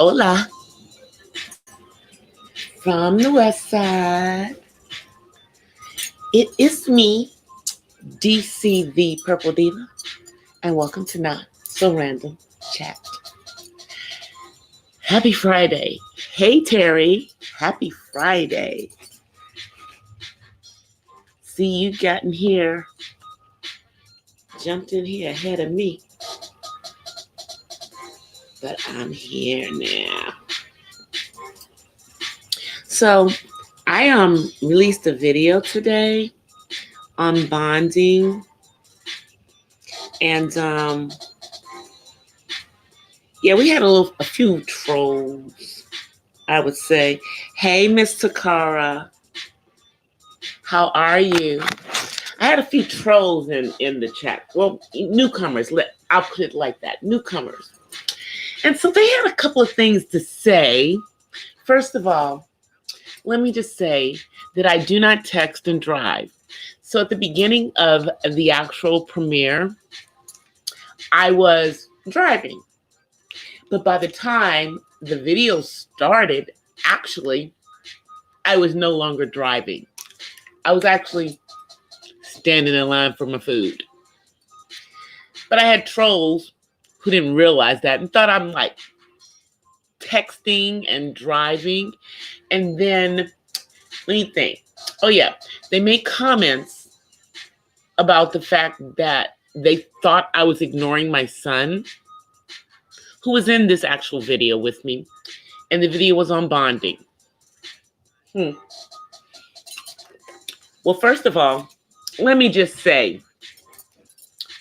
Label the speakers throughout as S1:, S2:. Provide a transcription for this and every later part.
S1: Hola from the west side. It is me, DC the Purple Diva, and welcome to Not So Random Chat. Happy Friday. Hey Terry, happy Friday. See, you got in here, jumped in here ahead of me. But I'm here now. So I released a video today on bonding, and we had a few trolls, I would say. Hey, Miss Takara, how are you? I had a few trolls in the chat. Well, newcomers. I'll put it like that, newcomers. And so they had a couple of things to say. First of all, let me just say that I do not text and drive. So at the beginning of the actual premiere, I was driving. But by the time the video started, actually, I was no longer driving. I was actually standing in line for my food. But I had trolls who didn't realize that and thought I'm like texting and driving. And then, let me think. Oh yeah, they made comments about the fact that they thought I was ignoring my son, who was in this actual video with me. And the video was on bonding. Well, first of all, let me just say,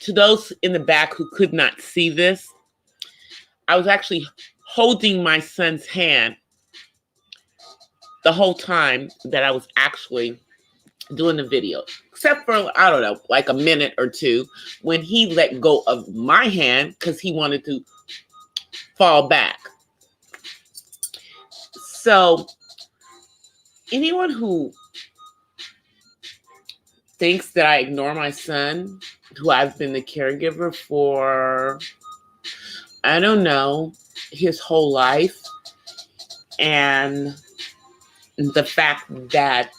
S1: to those in the back who could not see this, I was actually holding my son's hand the whole time that I was actually doing the video, except for, I don't know, like a minute or two when he let go of my hand because he wanted to fall back. So anyone who thinks that I ignore my son, who I've been the caregiver for, I don't know, his whole life, and the fact that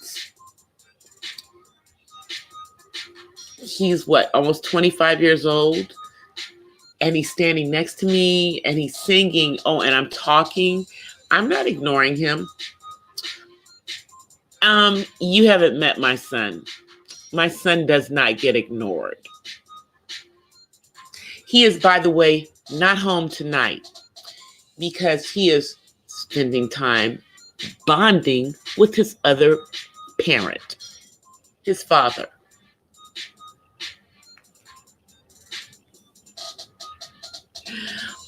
S1: he's almost 25 years old, and he's standing next to me and he's singing, and I'm talking, I'm not ignoring him. You haven't met my son. My son does not get ignored. He is, by the way, not home tonight because he is spending time bonding with his other parent, his father.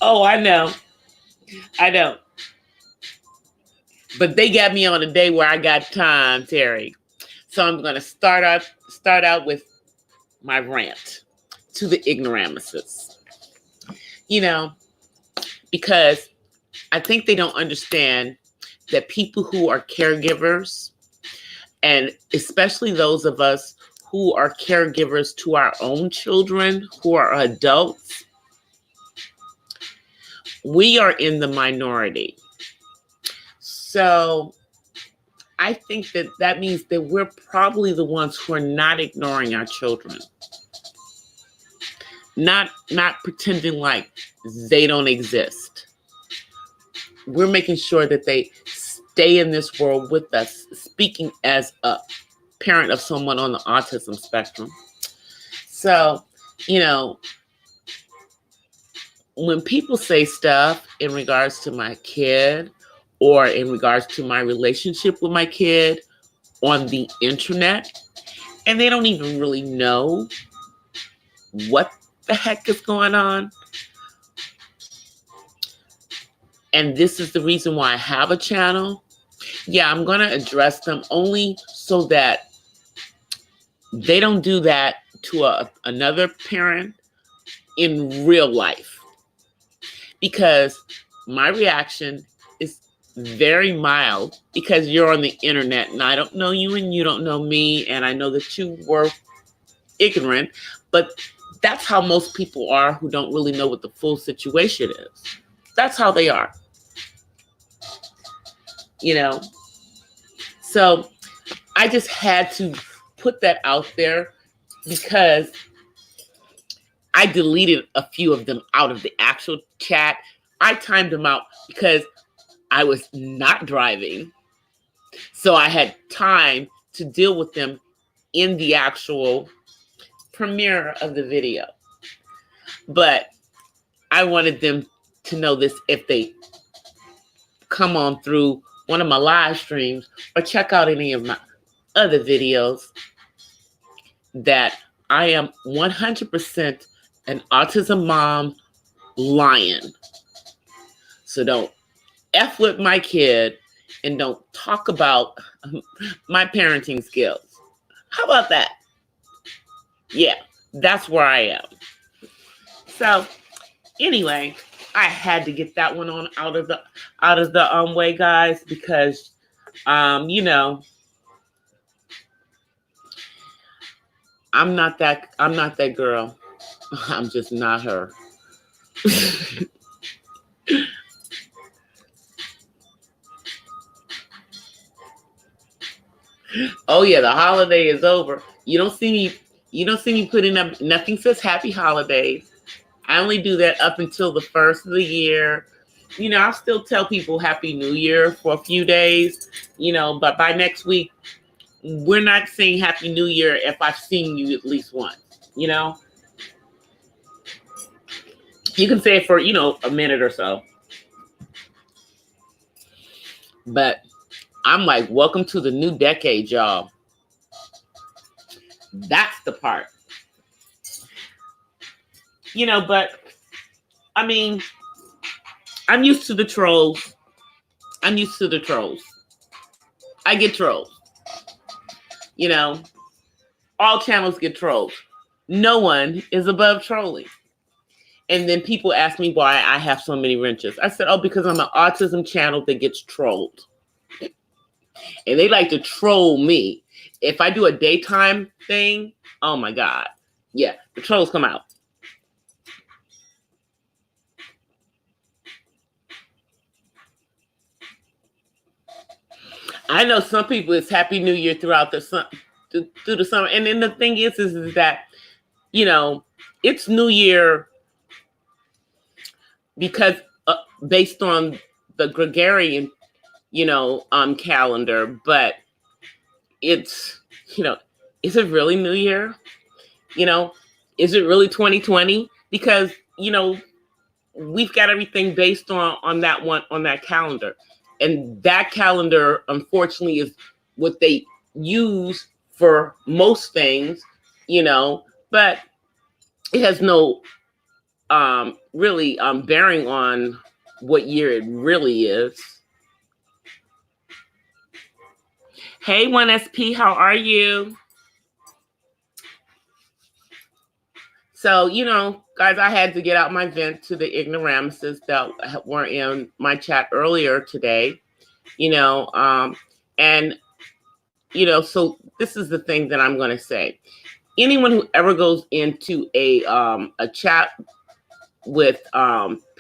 S1: Oh, I know. But they got me on a day where I got time, Terry. So I'm going to start out with my rant to the ignoramuses. Because I think they don't understand that people who are caregivers, and especially those of us who are caregivers to our own children, who are adults, we are in the minority. So I think that means that we're probably the ones who are not ignoring our children. Not pretending like they don't exist. We're making sure that they stay in this world with us, speaking as a parent of someone on the autism spectrum. So, when people say stuff in regards to my kid or in regards to my relationship with my kid on the internet, and they don't even really know what the heck is going on, and this is the reason why I have a channel, I'm going to address them only so that they don't do that to another parent in real life. Because my reaction is very mild because you're on the internet and I don't know you and you don't know me, and I know that you were ignorant, but that's how most people are who don't really know what the full situation is. That's how they are. you know. So I just had to put that out there because I deleted a few of them out of the actual chat. I timed them out because I was not driving. So I had time to deal with them in the actual premiere of the video. But I wanted them to know this if they come on through one of my live streams or check out any of my other videos, that I am 100% an autism mom lion. So don't F with my kid and don't talk about my parenting skills. How about that? Yeah, that's where I am. So anyway, I had to get that one on out of the way, guys, because you know, I'm not that girl. I'm just not her. Oh yeah, the holiday is over. You don't see me putting up nothing says happy holidays. I only do that up until the first of the year. You know, I'll still tell people Happy New Year for a few days, you know, but by next week, we're not saying Happy New Year if I've seen you at least once, you know? You can say it for, you know, a minute or so. But I'm like, welcome to the new decade, y'all. That's the part. You know, but, I mean, I'm used to the trolls. I get trolls. You know, all channels get trolls. No one is above trolling. And then people ask me why I have so many wrenches. I said, oh, because I'm an autism channel that gets trolled. And they like to troll me. If I do a daytime thing, oh my God. Yeah, the trolls come out. I know some people, it's Happy New Year throughout the through the summer. And then the thing is that, you know, it's New Year because based on the Gregorian, you know, calendar, but it's, you know, is it really New Year? You know, is it really 2020? Because, you know, we've got everything based on that calendar. And that calendar, unfortunately, is what they use for most things, you know, but it has no really bearing on what year it really is. Hey, 1SP, how are you? So, you know, guys, I had to get out my vent to the ignoramuses that were in my chat earlier today, you know, and, you know, so this is the thing that I'm going to say. Anyone who ever goes into a chat with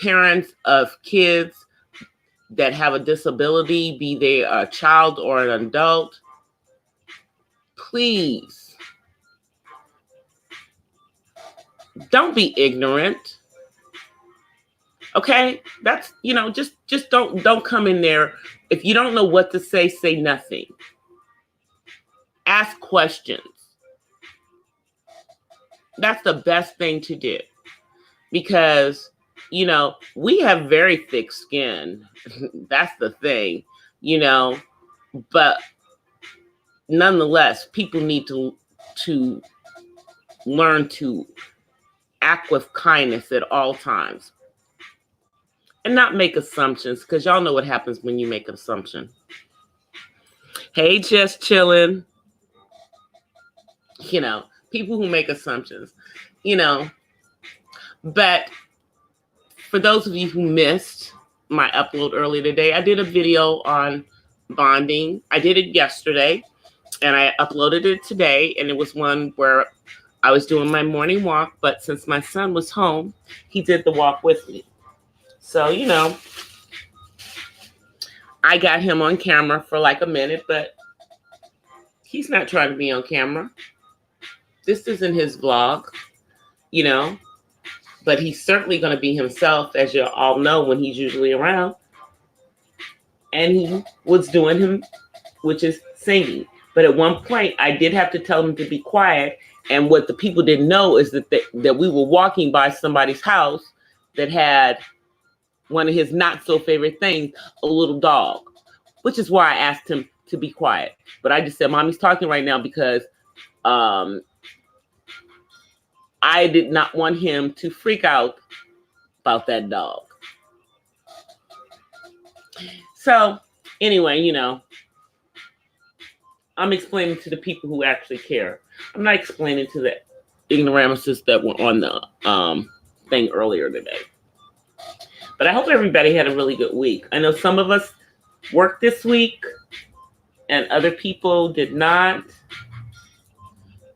S1: parents of kids that have a disability, be they a child or an adult, please don't be ignorant. Okay, that's, you know, just don't come in there. If you don't know what to say nothing. Ask questions. That's the best thing to do, because, you know, we have very thick skin. That's the thing, you know, but nonetheless, people need to learn to act with kindness at all times and not make assumptions, because y'all know what happens when you make an assumption. Hey, just chilling. You know, people who make assumptions, you know. But for those of you who missed my upload earlier today, I did a video on bonding. I did it yesterday and I uploaded it today, and it was one where I was doing my morning walk, but since my son was home, he did the walk with me. So, you know, I got him on camera for like a minute, but he's not trying to be on camera. This isn't his vlog, you know, but he's certainly going to be himself, as you all know, when he's usually around. And he was doing him, which is singing. But at one point, I did have to tell him to be quiet. And what the people didn't know is that that we were walking by somebody's house that had one of his not so favorite things, a little dog, which is why I asked him to be quiet. But I just said, Mommy's talking right now because I did not want him to freak out about that dog. So anyway, you know, I'm explaining to the people who actually care. I'm not explaining to the ignoramuses that were on the thing earlier today. But I hope everybody had a really good week. I know some of us worked this week and other people did not.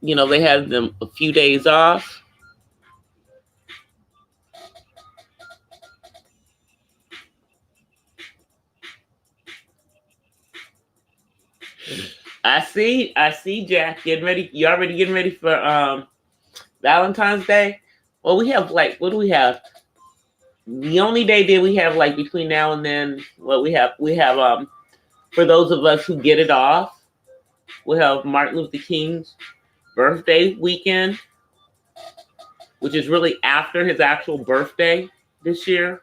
S1: You know, they had them a few days off. I see Jack getting ready. You already getting ready for Valentine's Day? Well, we have like, what do we have? The only day that we have like between now and then, well, we have for those of us who get it off, we'll have Martin Luther King's birthday weekend, which is really after his actual birthday this year.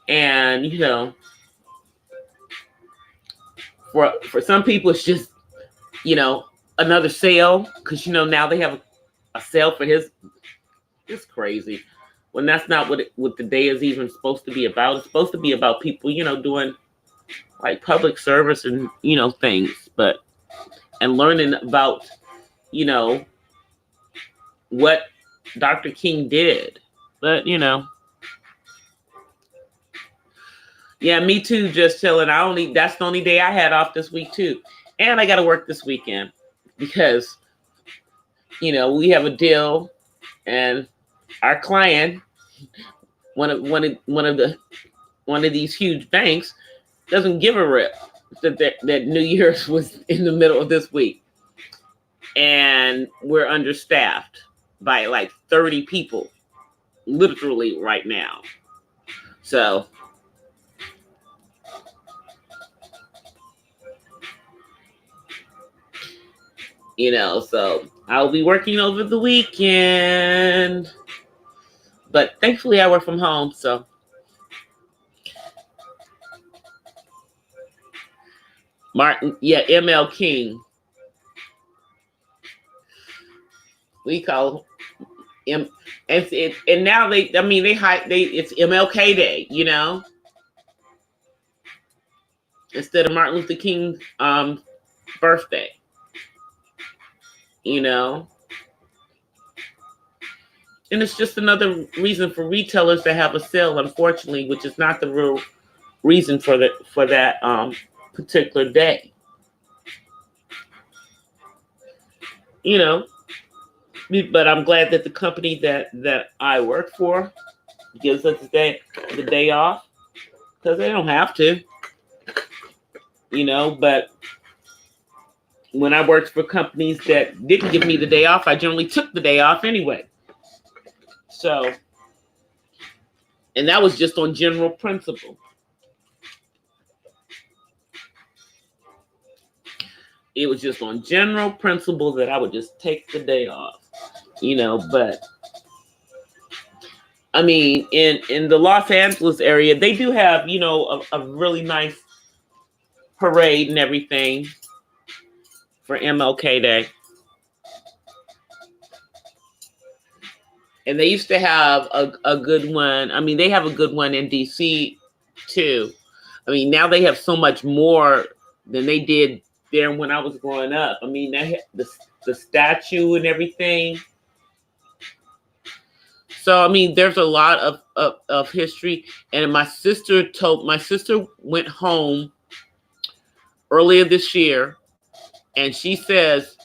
S1: And, you know, for some people, it's just, you know, another sale because, you know, now they have a sale for his. It's crazy when that's not what the day is even supposed to be about. It's supposed to be about people, you know, doing like public service and, you know, things, and learning about, you know, what Dr. King did. But, you know, yeah, me too, just chilling. That's the only day I had off this week too. And I got to work this weekend because, you know, we have a deal and our client, one of these huge banks, doesn't give a rip that New Year's was in the middle of this week. And we're understaffed by like 30 people, literally right now. So, you know, so I'll be working over the weekend. But thankfully I work from home, so. Martin, yeah, ML King. We call him, and now it's MLK Day, you know, instead of Martin Luther King's birthday, you know. And it's just another reason for retailers to have a sale, unfortunately, which is not the real reason for that particular day. You know, but I'm glad that the company that I work for gives us the day off because they don't have to. You know, but when I worked for companies that didn't give me the day off, I generally took the day off anyway. So, and that was just on general principle. It was just on general principle that I would just take the day off, you know, but I mean, in the Los Angeles area, they do have, you know, a really nice parade and everything for MLK Day. And they used to have a good one. I mean, they have a good one in DC too. I mean, now they have so much more than they did there when I was growing up. I mean, they had the statue and everything. So, I mean, there's a lot of history. And my sister went home earlier this year, and she says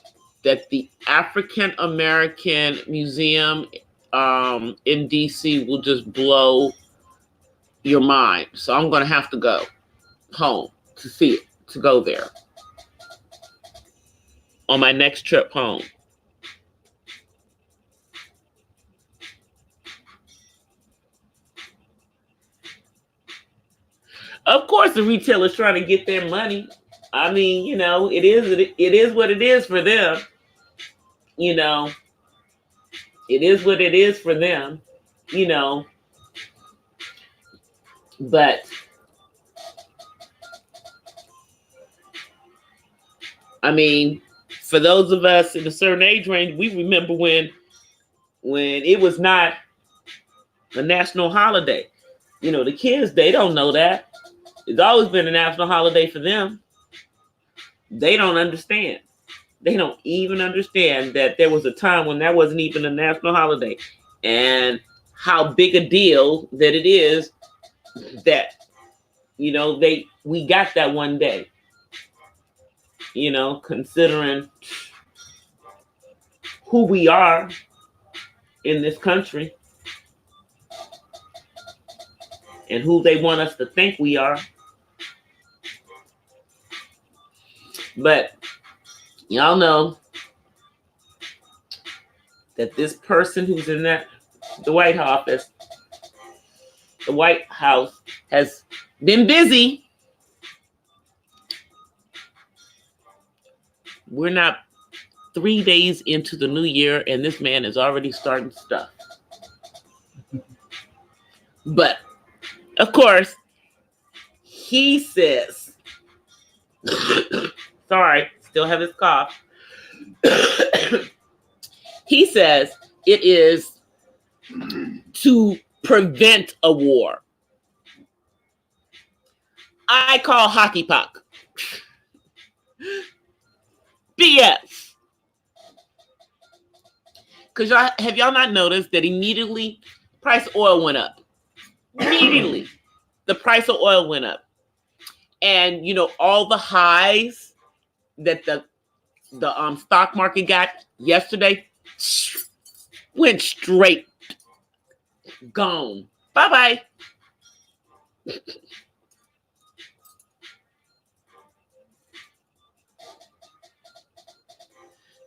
S1: that the African American Museum in DC will just blow your mind. So I'm going to have to go home to see it, to go there on my next trip home. Of course, the retailer's trying to get their money. I mean, you know, it is what it is for them. You know, it is what it is for them. You know, but I mean, for those of us in a certain age range, we remember when it was not a national holiday. You know, the kids, they don't know that. It's always been a national holiday for them. They don't understand. They don't even understand that there was a time when that wasn't even a national holiday, and how big a deal that it is that, you know, we got that one day. You know, considering who we are in this country and who they want us to think we are. But y'all know that this person who's in the White House has been busy. We're not 3 days into the new year, and this man is already starting stuff. But of course, he says, sorry, still have his cough. He says it is to prevent a war. I call hockey puck. BS. Because have y'all not noticed that immediately price of oil went up? Immediately, the price of oil went up. And, you know, all the highs that the stock market got yesterday went straight. Gone. Bye-bye.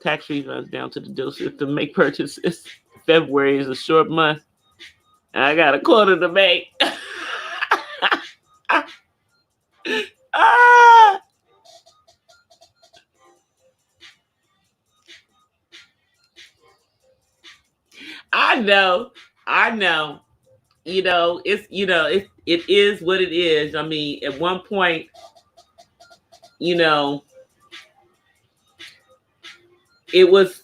S1: Tax refunds down to the dealership to make purchases. February is a short month. I got a quarter to make. I know. You know, it is what it is. I mean, at one point, you know, it was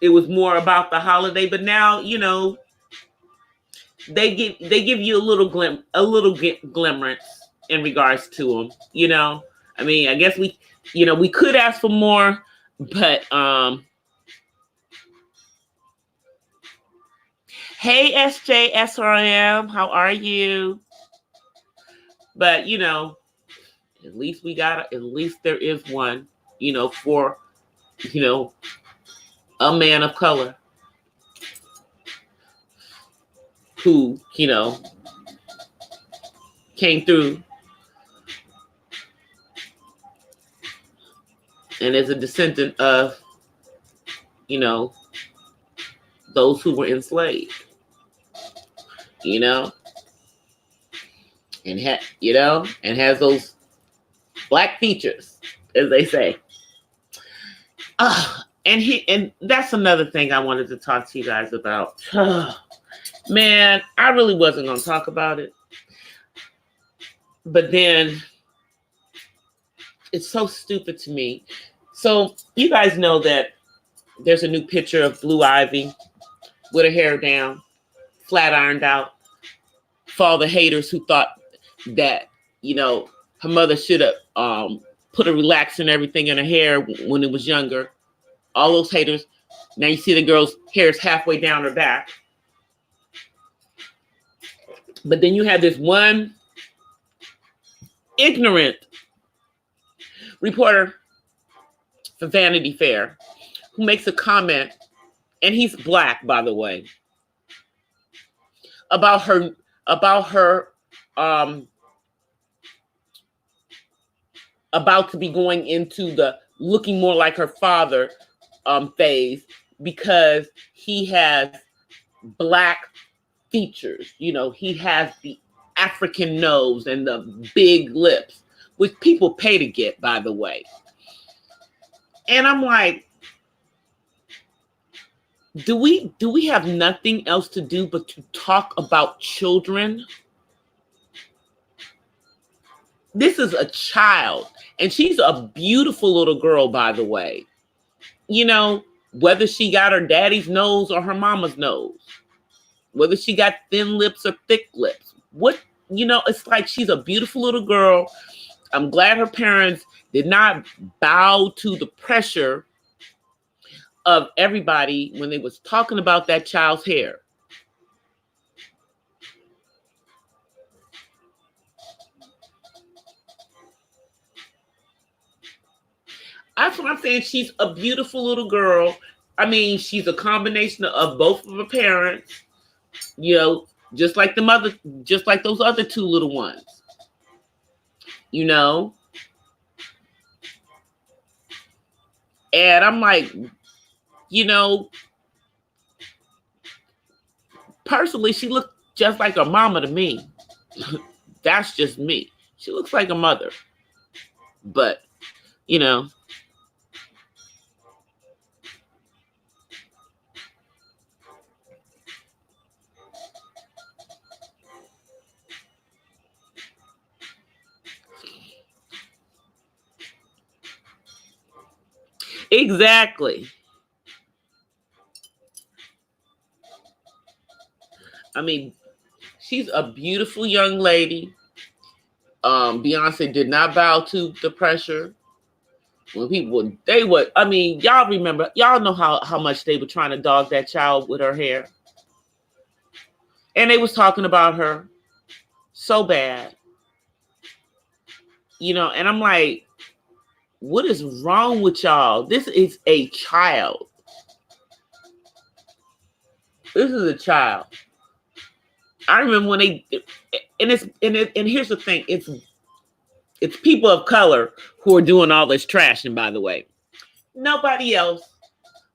S1: more about the holiday, but now, you know, they give you a little glimmerance in regards to them. You know, I mean, I guess we could ask for more, but hey, SJSRM, how are you? But, you know, at least there is one, you know, for, you know, a man of color who, you know, came through and is a descendant of, you know, those who were enslaved, you know, and has those black features, as they say. And that's another thing I wanted to talk to you guys about. Man, I really wasn't going to talk about it, but then it's so stupid to me. So you guys know that there's a new picture of Blue Ivy with her hair down, flat ironed out, for all the haters who thought that, you know, her mother should have put a relaxer and everything in her hair when it was younger. All those haters. Now you see the girl's hair is halfway down her back. But then you have this one ignorant reporter for Vanity Fair who makes a comment, and he's black, by the way, about her about to be going into the looking more like her father phase, because he has black features. You know, he has the African nose and the big lips, which people pay to get, by the way. And I'm like, do we have nothing else to do but to talk about children? This is a child, and she's a beautiful little girl, by the way. You know, whether she got her daddy's nose or her mama's nose, whether she got thin lips or thick lips, it's like she's a beautiful little girl. I'm glad her parents did not bow to the pressure of everybody when they was talking about that child's hair. That's what I'm saying. She's a beautiful little girl. I mean, she's a combination of both of her parents, you know, just like those other two little ones, you know. And I'm like, you know, personally, she looked just like her mama to me. That's just me. She looks like a mother. But, you know. Exactly. I mean, she's a beautiful young lady. Beyonce did not bow to the pressure. When y'all remember, y'all know how much they were trying to dog that child with her hair. And they was talking about her so bad. You know, and I'm like, what is wrong with y'all? This is a child. This is a child. I remember when and here's the thing, it's people of color who are doing all this trashing, by the way. Nobody else.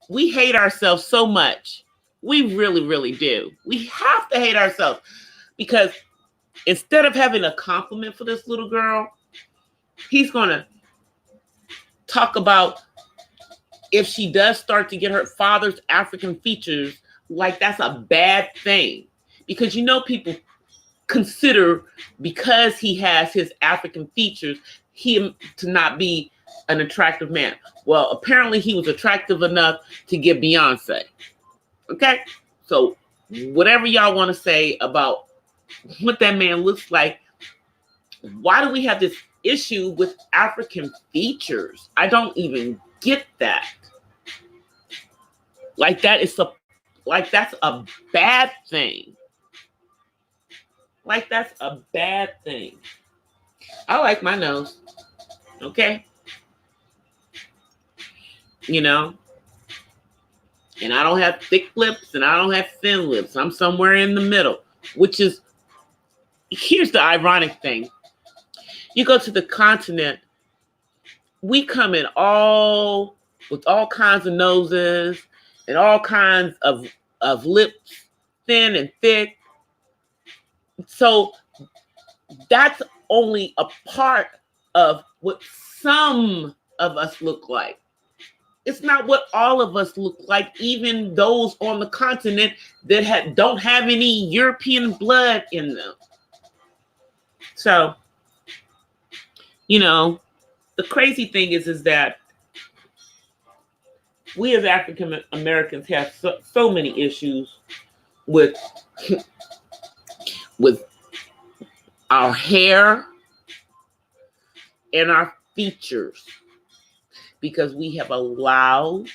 S1: We hate ourselves so much. We really, really do. We have to hate ourselves, because instead of having a compliment for this little girl, he's going to talk about if she does start to get her father's African features, like that's a bad thing. Because, you know, people consider, because he has his African features, him to not be an attractive man. Well, apparently he was attractive enough to get Beyonce. Okay? So whatever y'all want to say about what that man looks like, why do we have this issue with African features? I don't even get that. Like that's a bad thing. Like that's a bad thing. I like my nose. Okay? You know? And I don't have thick lips and I don't have thin lips. I'm somewhere in the middle, which is, here's the ironic thing. You go to the continent, we come in with all kinds of noses and all kinds of lips, thin and thick. So that's only a part of what some of us look like. It's not what all of us look like, even those on the continent that don't have any European blood in them. So, you know, the crazy thing is that we as African Americans have so many issues with our hair and our features, because we have allowed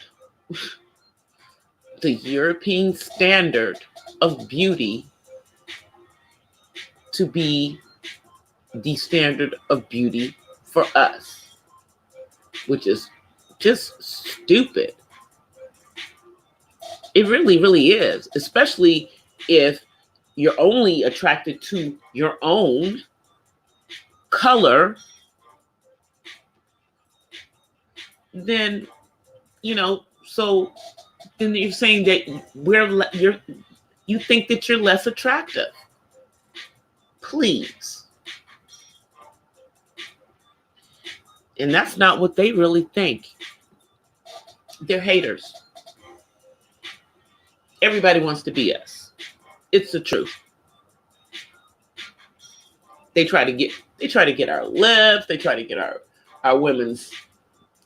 S1: the European standard of beauty to be the standard of beauty for us, which is just stupid. It really, really is, especially if you're only attracted to your own color, then, so then you're saying that you think that you're less attractive. Please. And that's not what they really think. They're haters. Everybody wants to be us. It's the truth. They try to get our lips, they try to get our women's,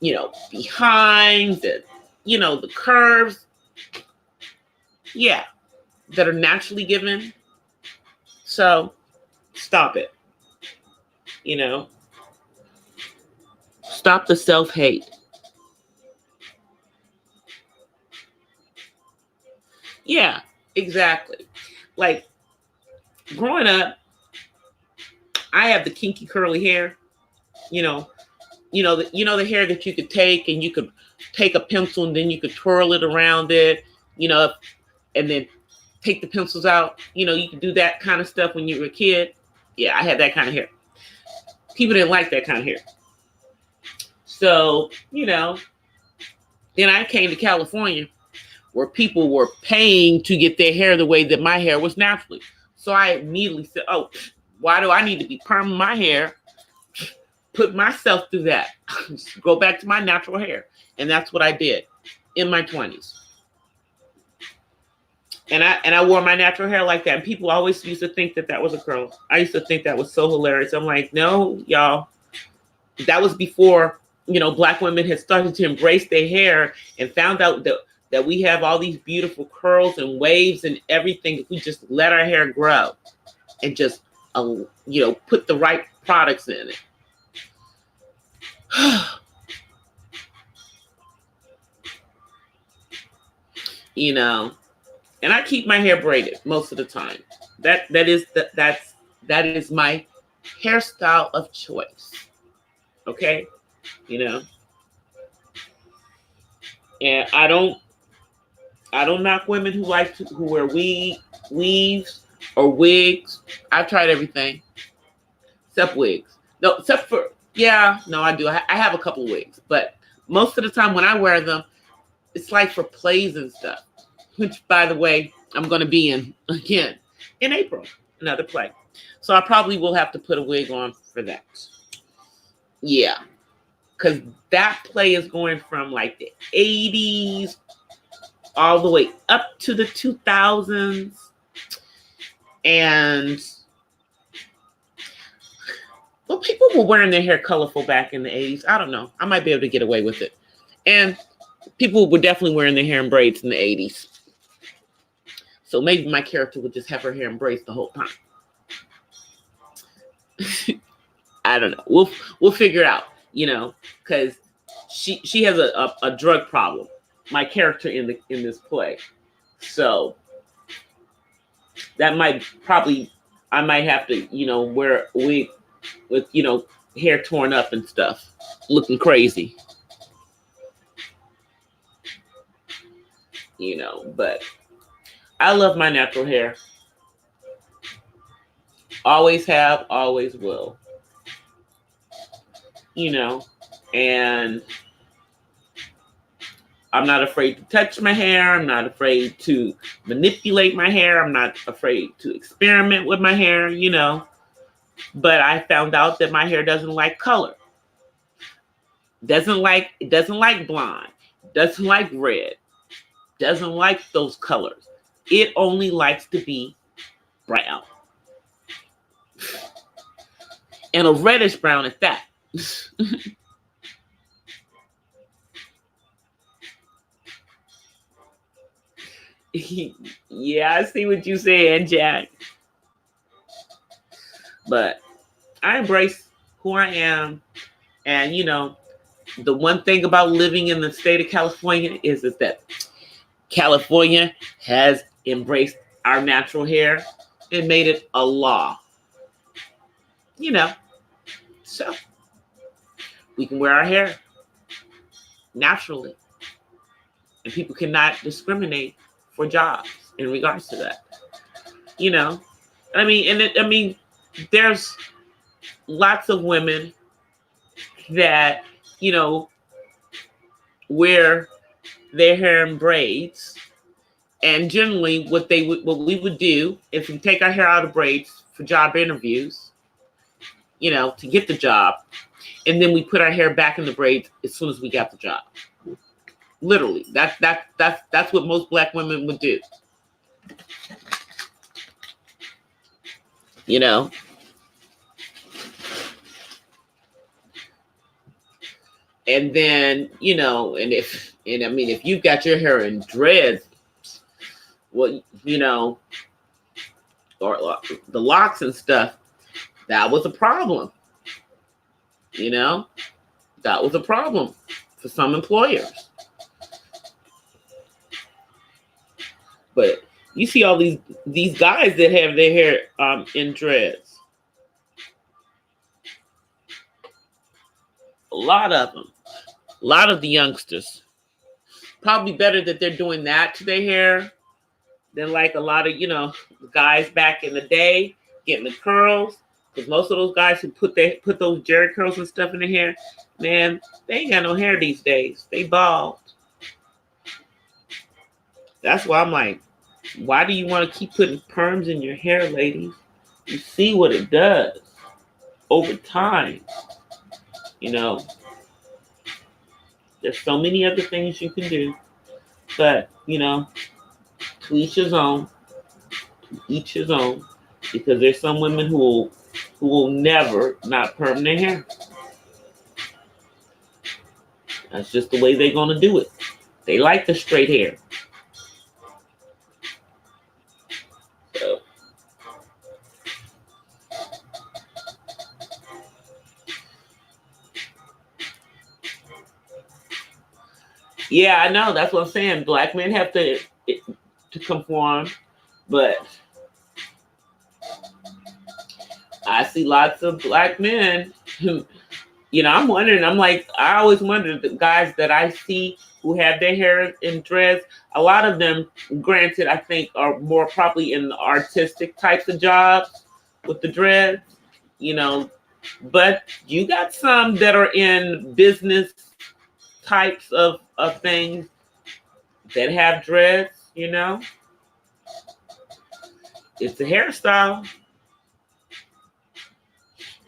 S1: behinds and, the curves. Yeah, that are naturally given. So stop it. Stop the self-hate. Yeah, exactly. Like growing up, I have the kinky curly hair, the hair that you could take and you could take a pencil and then you could twirl it around it, and then take the pencils out. You could do that kind of stuff when you were a kid. Yeah, I had that kind of hair. People didn't like that kind of hair. So, then I came to California where people were paying to get their hair the way that my hair was naturally. So I immediately said, oh, why do I need to be perming my hair? Put myself through that. Go back to my natural hair. And that's what I did in my 20s. And I wore my natural hair like that. And people always used to think that was a curl. I used to think that was so hilarious. I'm like, no, y'all. That was before, Black women had started to embrace their hair and found out that we have all these beautiful curls and waves and everything if we just let our hair grow and just, put the right products in it. And I keep my hair braided most of the time. That is my hairstyle of choice. Okay, and I don't knock women who wear weaves or wigs. I've tried everything except wigs. No, except for I do. I have a couple wigs, but most of the time when I wear them, it's like for plays and stuff. Which, by the way, I'm going to be in again in April, another play. So I probably will have to put a wig on for that. Yeah, because that play is going from like the 80s all the way up to the 2000s. And, well, people were wearing their hair colorful back in the 80s. I don't know. I might be able to get away with it. And people were definitely wearing their hair in braids in the 80s. So maybe my character would just have her hair in braids the whole time. I don't know. We'll figure it out, because she has a drug problem. My character in this play. So that I might have to, wear a wig with, hair torn up and stuff, looking crazy. But I love my natural hair. Always have, always will. And I'm not afraid to touch my hair. I'm not afraid to manipulate my hair. I'm not afraid to experiment with my hair, But I found out that my hair doesn't like color. It doesn't like blonde. Doesn't like red. Doesn't like those colors. It only likes to be brown. And a reddish brown at that. Yeah, I see what you're saying, Jack. But I embrace who I am. And, the one thing about living in the state of California is that California has embraced our natural hair and made it a law. So we can wear our hair naturally. And people cannot discriminate for jobs in regards to that. you know. I mean, there's lots of women that, you know, wear their hair in braids. And generally what we would do if we take our hair out of braids for job interviews, you know, to get the job, and then we put our hair back in the braids as soon as we got the job. Literally, that's what most black women would do. You know, and then, you know, if you've got your hair in dreads, well, you know, or the locks and stuff, that was a problem. You know, that was a problem for some employers. But you see all these guys that have their hair in dreads. A lot of them. A lot of the youngsters. Probably better that they're doing that to their hair than like a lot of, you know, guys back in the day getting the curls. Because most of those guys who put those Jerry curls and stuff in their hair, man, they ain't got no hair these days. They bald. That's why I'm like, why do you want to keep putting perms in your hair, ladies? You see what it does over time. You know, there's so many other things you can do. But, you know, to each his own. To each his own. Because there's some women who will never not perm their hair. That's just the way they're going to do it. They like the straight hair. So. Yeah, I know. That's what I'm saying. Black men have to conform, but I see lots of black men who, you know, I'm wondering, I always wonder, the guys that I see who have their hair in dreads, a lot of them, granted, I think are more probably in the artistic types of jobs with the dreads, you know, but you got some that are in business types of things that have dreads, you know. It's a hairstyle.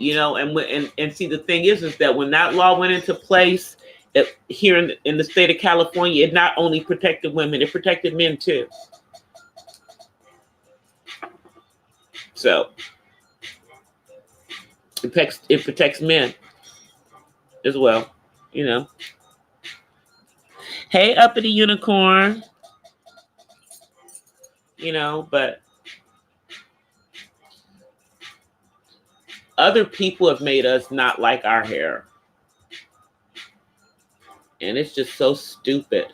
S1: You know, and see, the thing is that when that law went into place here in the state of California, it not only protected women, it protected men too. So it protects men as well, you know. Hey, uppity unicorn. You know, but other people have made us not like our hair. And it's just so stupid.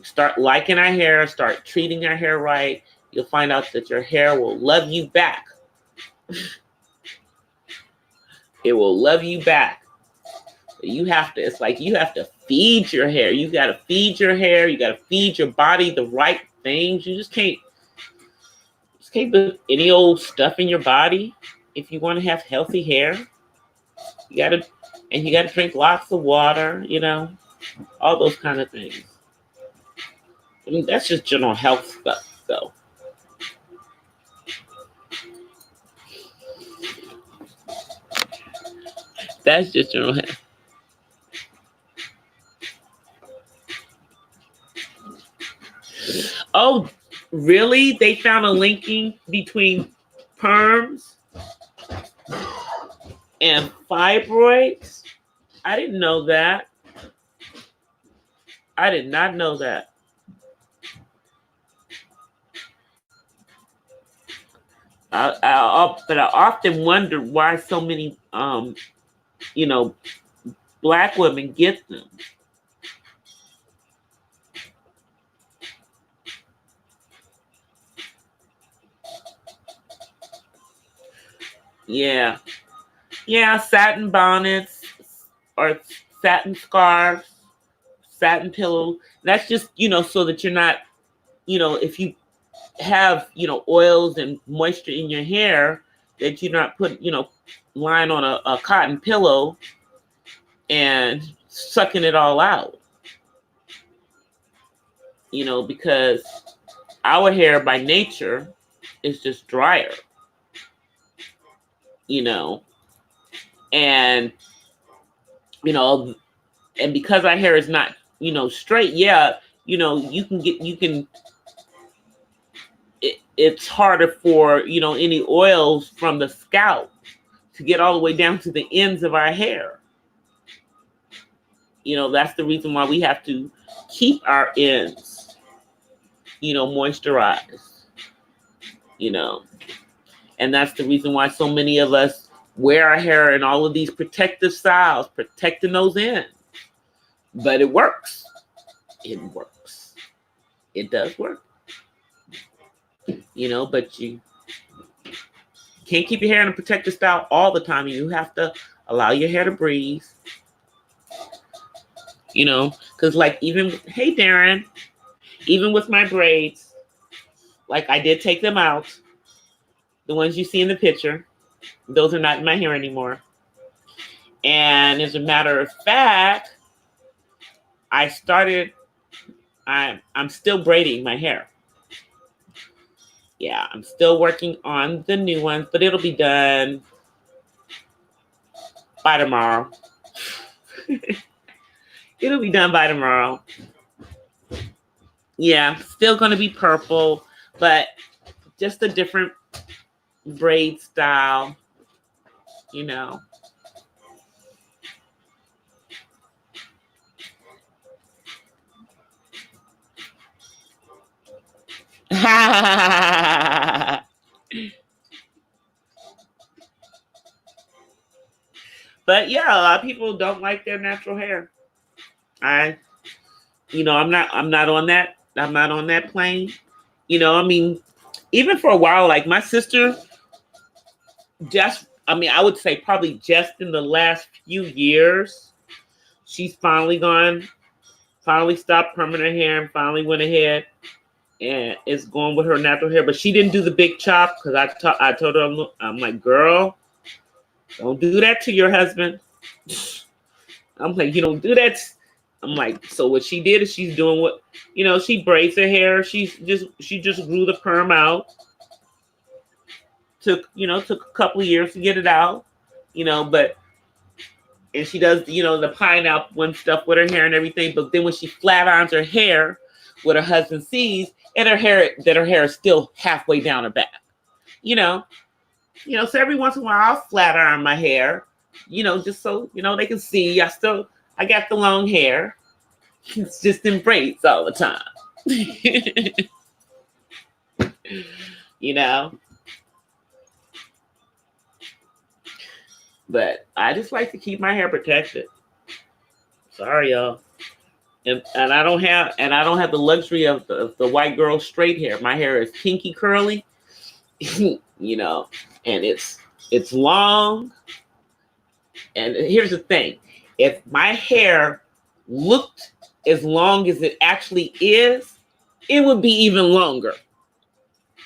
S1: Start liking our hair, start treating our hair right. You'll find out that your hair will love you back. It will love you back. It's like you have to feed your hair. You got to feed your hair. You got to feed your body the right things. You just can't put any old stuff in your body if you want to have healthy hair. You got to drink lots of water, you know, all those kind of things. I mean, that's just general health stuff, though. That's just general health. Oh, really? They found a linking between perms and fibroids? I didn't know that. I did not know that. But I often wonder why so many, you know, black women get them. Yeah. Yeah, satin bonnets or satin scarves, satin pillow. That's just, you know, so that you're not, if you have, oils and moisture in your hair, that you're not lying on a cotton pillow and sucking it all out, because our hair by nature is just drier, and, and because our hair is not, straight, it's harder for, any oils from the scalp to get all the way down to the ends of our hair. That's the reason why we have to keep our ends, moisturized, and that's the reason why so many of us wear our hair in all of these protective styles, protecting those ends. But it works. It works. It does work. But you can't keep your hair in a protective style all the time. You have to allow your hair to breathe. Because hey, Darren, even with my braids, I did take them out. The ones you see in the picture, those are not in my hair anymore. And as a matter of fact, I'm still braiding my hair. Yeah, I'm still working on the new ones, but it'll be done by tomorrow. It'll be done by tomorrow. Yeah, still going to be purple, but just a different braid style, But yeah, a lot of people don't like their natural hair. I'm not on that. I'm not on that plane. Even for a while, my sister, I would say probably just in the last few years, she's finally stopped permanent hair and finally went ahead and is going with her natural hair. But she didn't do the big chop because I told her, I'm like, girl, don't do that to your husband. I'm like, you don't do that. I'm like, so what she did is she's doing what, she braids her hair. She just grew the perm out. Took a couple of years to get it out, and she does, the pineapple and stuff with her hair and everything. But then when she flat irons her hair, what her husband sees, and her hair is still halfway down her back, so every once in a while I'll flat iron my hair, just so, they can see I got the long hair. It's just in braids all the time. But I just like to keep my hair protected. Sorry, y'all. And I don't have the luxury of the white girl straight hair. My hair is kinky curly, and it's long. And here's the thing. If my hair looked as long as it actually is, it would be even longer.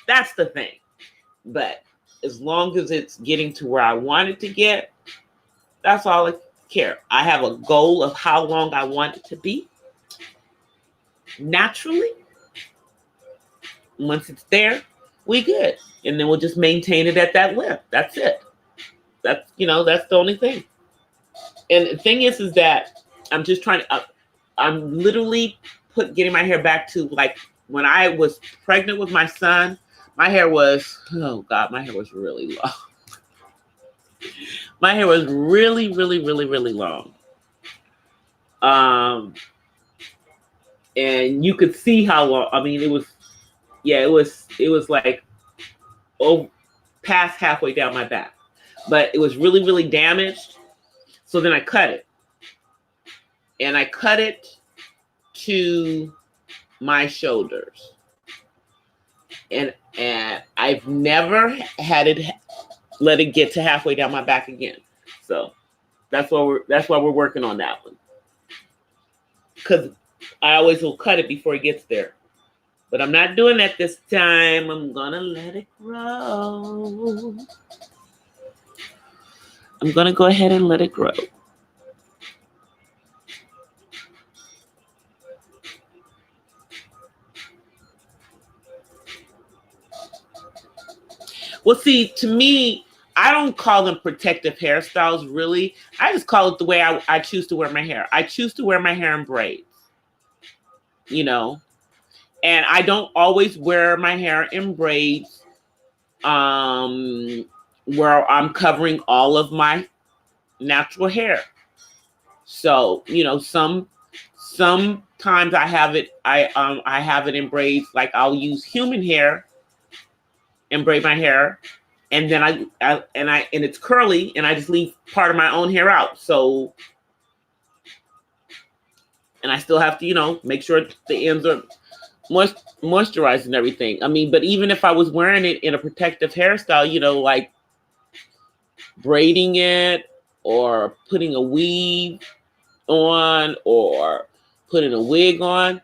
S1: That's the thing. But as long as it's getting to where I want it to get, that's all I care. I have a goal of how long I want it to be. Naturally, once it's there, we good. And then we'll just maintain it at that length. That's it. That's the only thing. And the thing is that I'm just trying to, I'm literally getting my hair back to when I was pregnant with my son, my hair was, my hair was really long. My hair was really, really, really, really long. And you could see how long, it was past halfway down my back. But it was really, really damaged. So then I cut it. And I cut it to my shoulders. And I've never had it let it get to halfway down my back again. So that's why we're working on that one. Because I always will cut it before it gets there. But I'm not doing that this time. I'm gonna let it grow. I'm gonna go ahead and let it grow. Well, see, to me, I don't call them protective hairstyles, really. I just call it the way I choose to wear my hair. I choose to wear my hair in braids, you know, and I don't always wear my hair in braids where I'm covering all of my natural hair. So, you know, sometimes I have it, I have it in braids, like I'll use human hair and braid my hair. And then and it's curly, and I just leave part of my own hair out. So, and I still have to, you know, make sure the ends are moisturized and everything. I mean, but even if I was wearing it in a protective hairstyle, you know, like braiding it or putting a weave on or putting a wig on,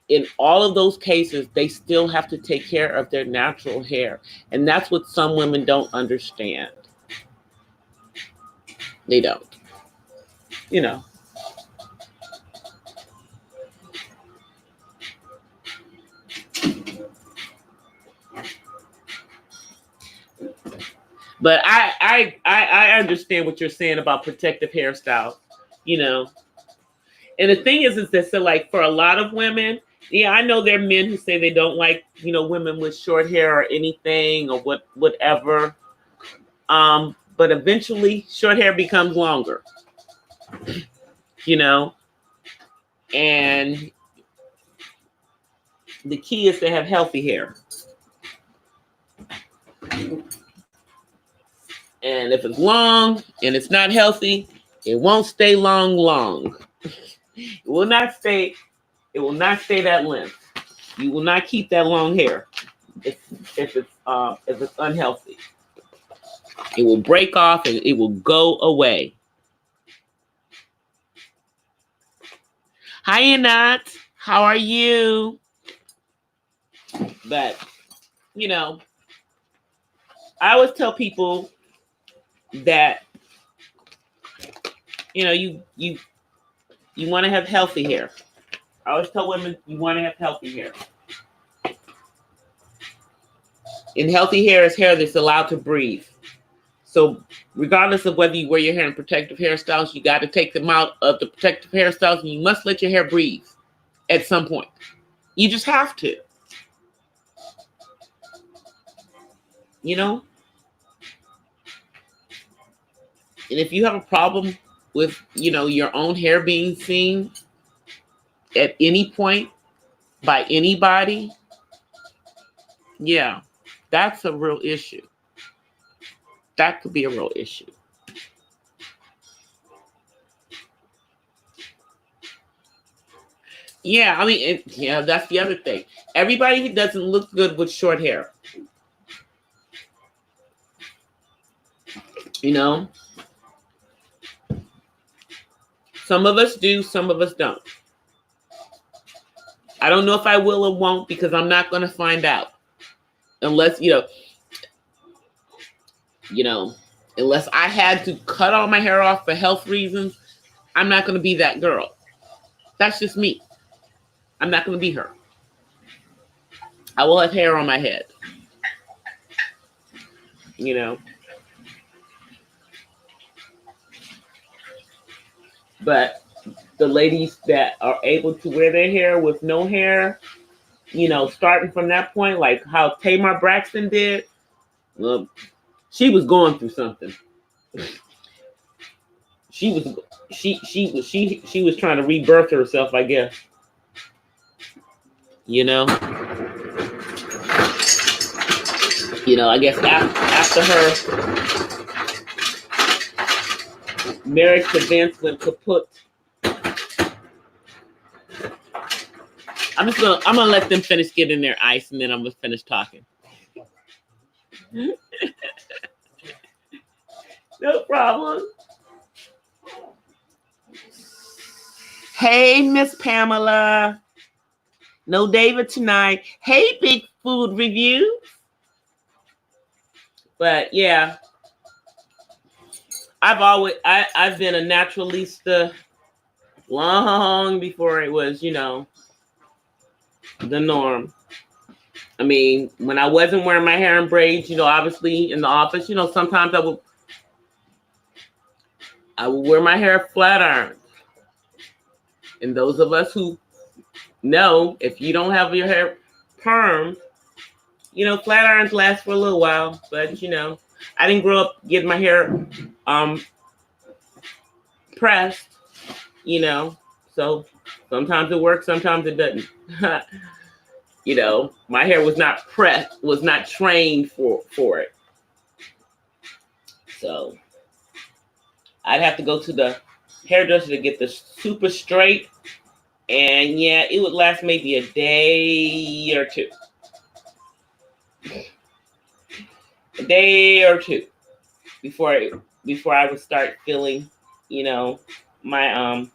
S1: in all of those cases, they still have to take care of their natural hair. And that's what some women don't understand. They don't, you know. But I understand what you're saying about protective hairstyle, you know. And the thing is that, so like for a lot of women, yeah, I know there are men who say they don't like, you know, women with short hair or anything or whatever. But eventually short hair becomes longer, you know. And the key is to have healthy hair. And if it's long and it's not healthy, it won't stay long. It will not stay that length. You will not keep that long hair if it's unhealthy. It will break off and it will go away. Hi, Anat. How are you? But, you know, I always tell people that, you know, you want to have healthy hair. I always tell women you want to have healthy hair. And healthy hair is hair that's allowed to breathe. So regardless of whether you wear your hair in protective hairstyles, you got to take them out of the protective hairstyles, and you must let your hair breathe at some point. You just have to. You know? And if you have a problem with, you know, your own hair being seen at any point by anybody, yeah, that's a real issue. That could be a real issue. Yeah, I mean, yeah, that's the other thing. Everybody doesn't look good with short hair. You know? Some of us do, some of us don't. I don't know if I will or won't because I'm not going to find out. Unless, unless I had to cut all my hair off for health reasons, I'm not going to be that girl. That's just me. I'm not going to be her. I will have hair on my head. You know? But the ladies that are able to wear their hair with no hair, you know, starting from that point, like how Tamar Braxton did, she was going through something. She was trying to rebirth herself, I guess. You know, I guess after her marriage to Vince went kaput. I'm gonna let them finish getting their ice, and then I'm gonna finish talking. No problem. Hey, Miss Pamela. No David tonight. Hey, Big Food Review. But yeah, I've been a naturalista long before it was, the norm. I mean, when I wasn't wearing my hair in braids, obviously in the office, sometimes I would wear my hair flat iron. And those of us who know, if you don't have your hair perm, flat irons last for a little while. But I didn't grow up getting my hair pressed, so sometimes it works, sometimes it doesn't. My hair was not pressed, was not trained for it. So I'd have to go to the hairdresser to get the super straight. And yeah, it would last maybe a day or two. A day or two before I would start feeling, my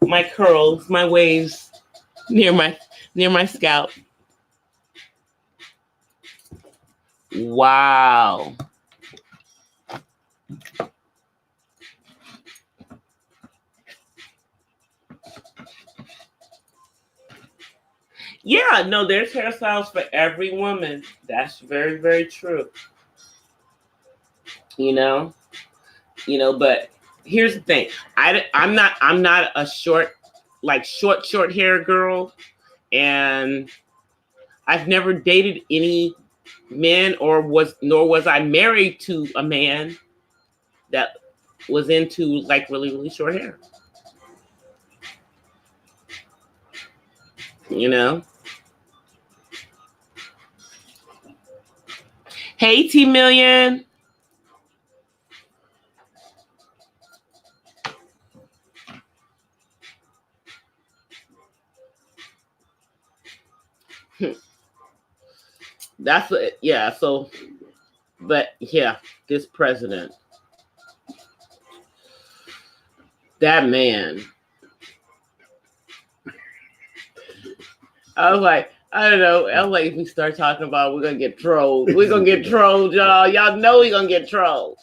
S1: my curls, my waves near my scalp. Wow. Yeah, no, there's hairstyles for every woman. That's very, very true. But here's the thing. I'm not a short hair girl, and I've never dated any men nor was I married to a man that was into like really, really short hair. Hey, T Million. That's it. Yeah. So, but yeah, this president, that man. I was like, I don't know. I was like, if we start talking about it, we're gonna get trolled. We're gonna get trolled, y'all. Y'all know we're gonna get trolled.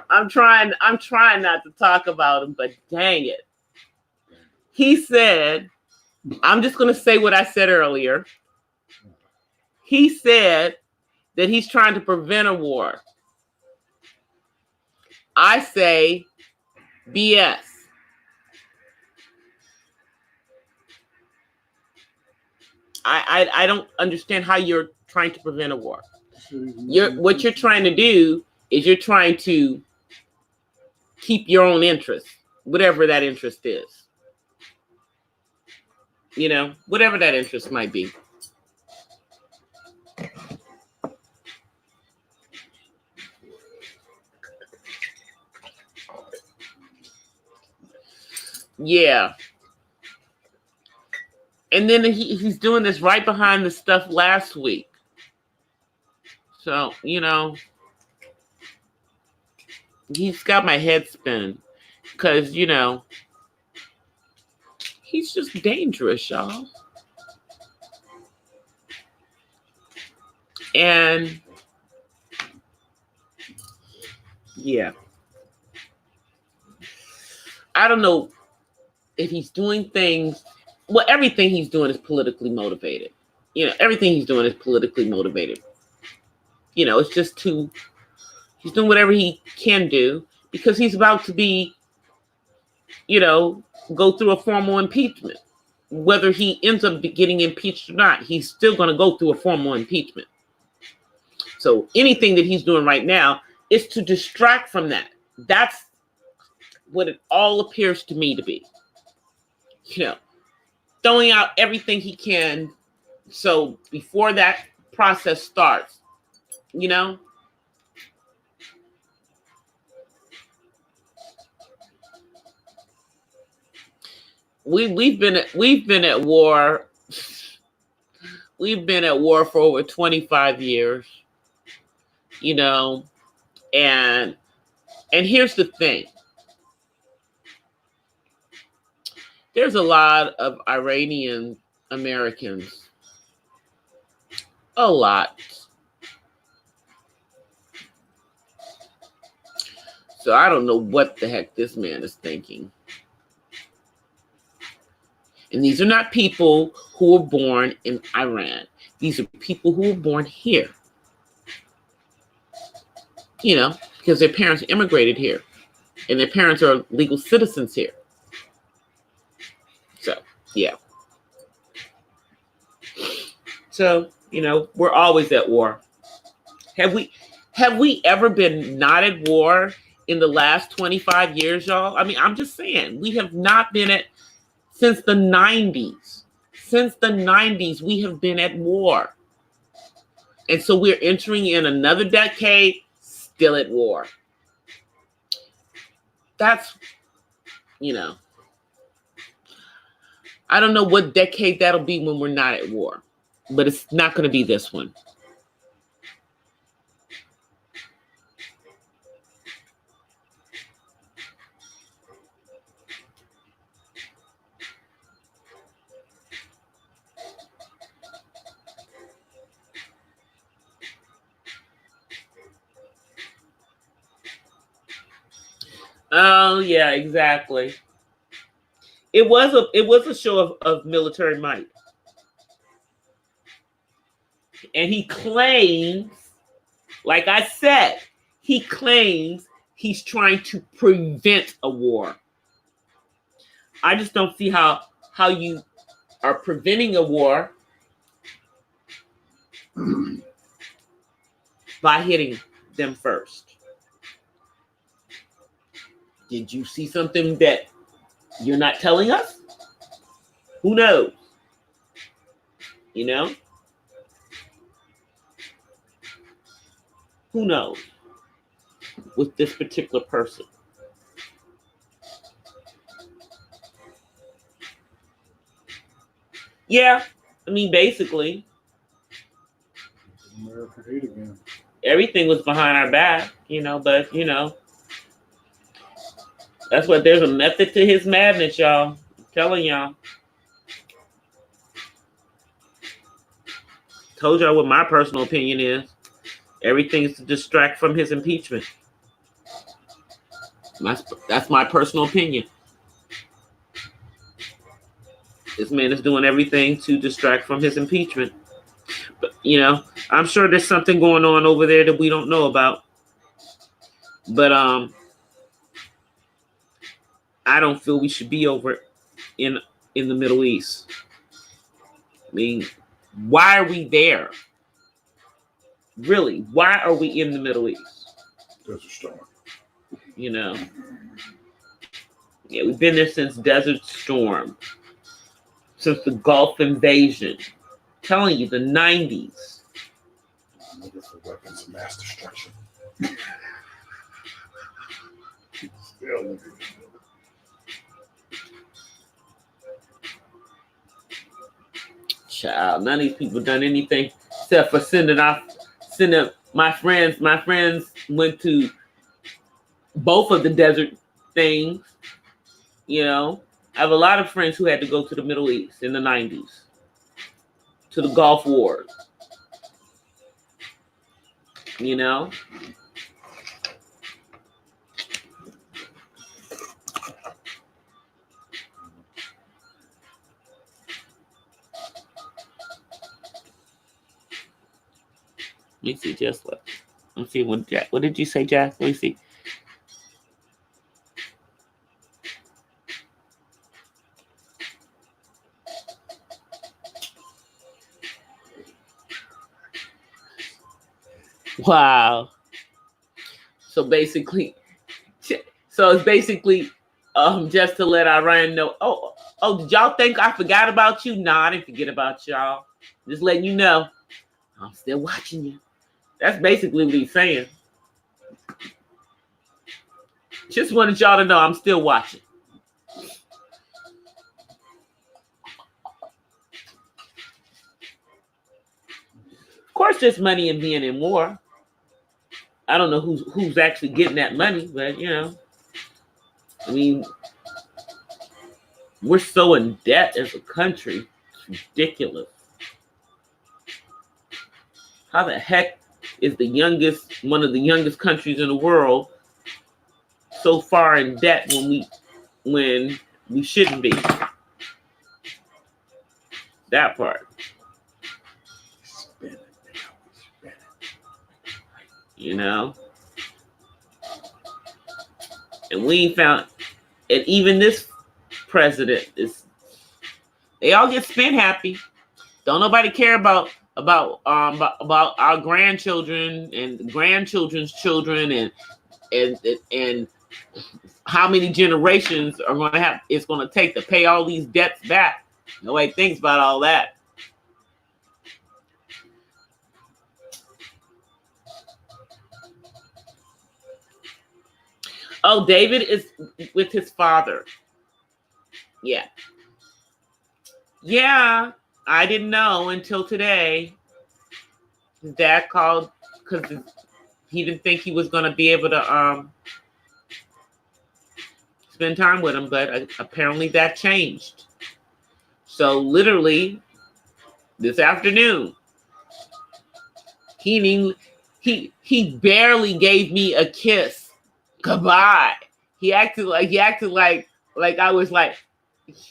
S1: I'm trying not to talk about him, but dang it. He said, I'm just gonna say what I said earlier. He said that he's trying to prevent a war. I say BS. I don't understand how you're trying to prevent a war. What you're trying to do is you're trying to keep your own interest, whatever that interest is. Whatever that interest might be. Yeah. And then he's doing this right behind the stuff last week. So, he's got my head spinning because, he's just dangerous, y'all. And yeah, I don't know if he's doing things. Well, everything he's doing is politically motivated. Everything he's doing is politically motivated. It's just he's doing whatever he can do because he's about to be, go through a formal impeachment. Whether he ends up getting impeached or not, he's still going to go through a formal impeachment. So anything that he's doing right now is to distract from that. That's what it all appears to me to be. Throwing out everything he can. So before that process starts, we've been at war. We've been at war for over 25 years. And here's the thing. There's a lot of Iranian Americans. A lot. So I don't know what the heck this man is thinking. And these are not people who were born in Iran. These are people who were born here. You know, because their parents immigrated here. And their parents are legal citizens here. So, yeah. So, you know, we're always at war. Have we ever been not at war in the last 25 years, y'all? I mean, I'm just saying, we have not been at, since the 90s. Since the 90s, we have been at war. And so we're entering in another decade, still at war. That's, you know, I don't know what decade that'll be when we're not at war, but it's not going to be this one. Oh yeah, exactly. It was a show of military might. And he claims, like I said, he claims he's trying to prevent a war. I just don't see how you are preventing a war by hitting them first. Did you see something that you're not telling us? Who knows? You know? Who knows with this particular person? Yeah, I mean, basically,
S2: America hate again.
S1: Everything was behind our back, you know, but, you know, that's what, there's a method to his madness, y'all. I'm telling y'all. Told y'all what my personal opinion is. Everything's to distract from his impeachment. That's my personal opinion. This man is doing everything to distract from his impeachment. But, you know, I'm sure there's something going on over there that we don't know about. But I don't feel we should be over in the Middle East. I mean, why are we there? Really, why are we in the Middle East?
S2: Desert Storm.
S1: You know, yeah, we've been there since Desert Storm, since the Gulf invasion. I'm telling you, the 90s.
S2: Looking for weapons of mass destruction. Still looking.
S1: Child, none of these people done anything except for sending my friends. My friends went to both of the desert things. You know, I have a lot of friends who had to go to the Middle East in the 90s, to the Gulf Wars. You know? Let me see, just what. Let's see what Jack. What did you say, Jack? Let me see. Wow. So basically, just to let Iran know. Oh, did y'all think I forgot about you? Nah, I didn't forget about y'all. Just letting you know, I'm still watching you. That's basically what he's saying. Just wanted y'all to know I'm still watching. Of course, there's money in being in war. I don't know who's actually getting that money, but you know, I mean, We're so in debt as a country. It's ridiculous. How the heck is one of the youngest countries in the world so far in debt when we shouldn't be? That part. You know? And we ain't found, and even this president they all get spent happy. Don't nobody care about our grandchildren and grandchildren's children and how many generations are going to have it's going to take to pay all these debts back. Nobody thinks about all that. Oh, David is with his father. Yeah. Yeah, I didn't know until today. His dad called because he didn't think he was going to be able to spend time with him, but apparently that changed. So literally this afternoon, he barely gave me a kiss goodbye. He acted like I was like,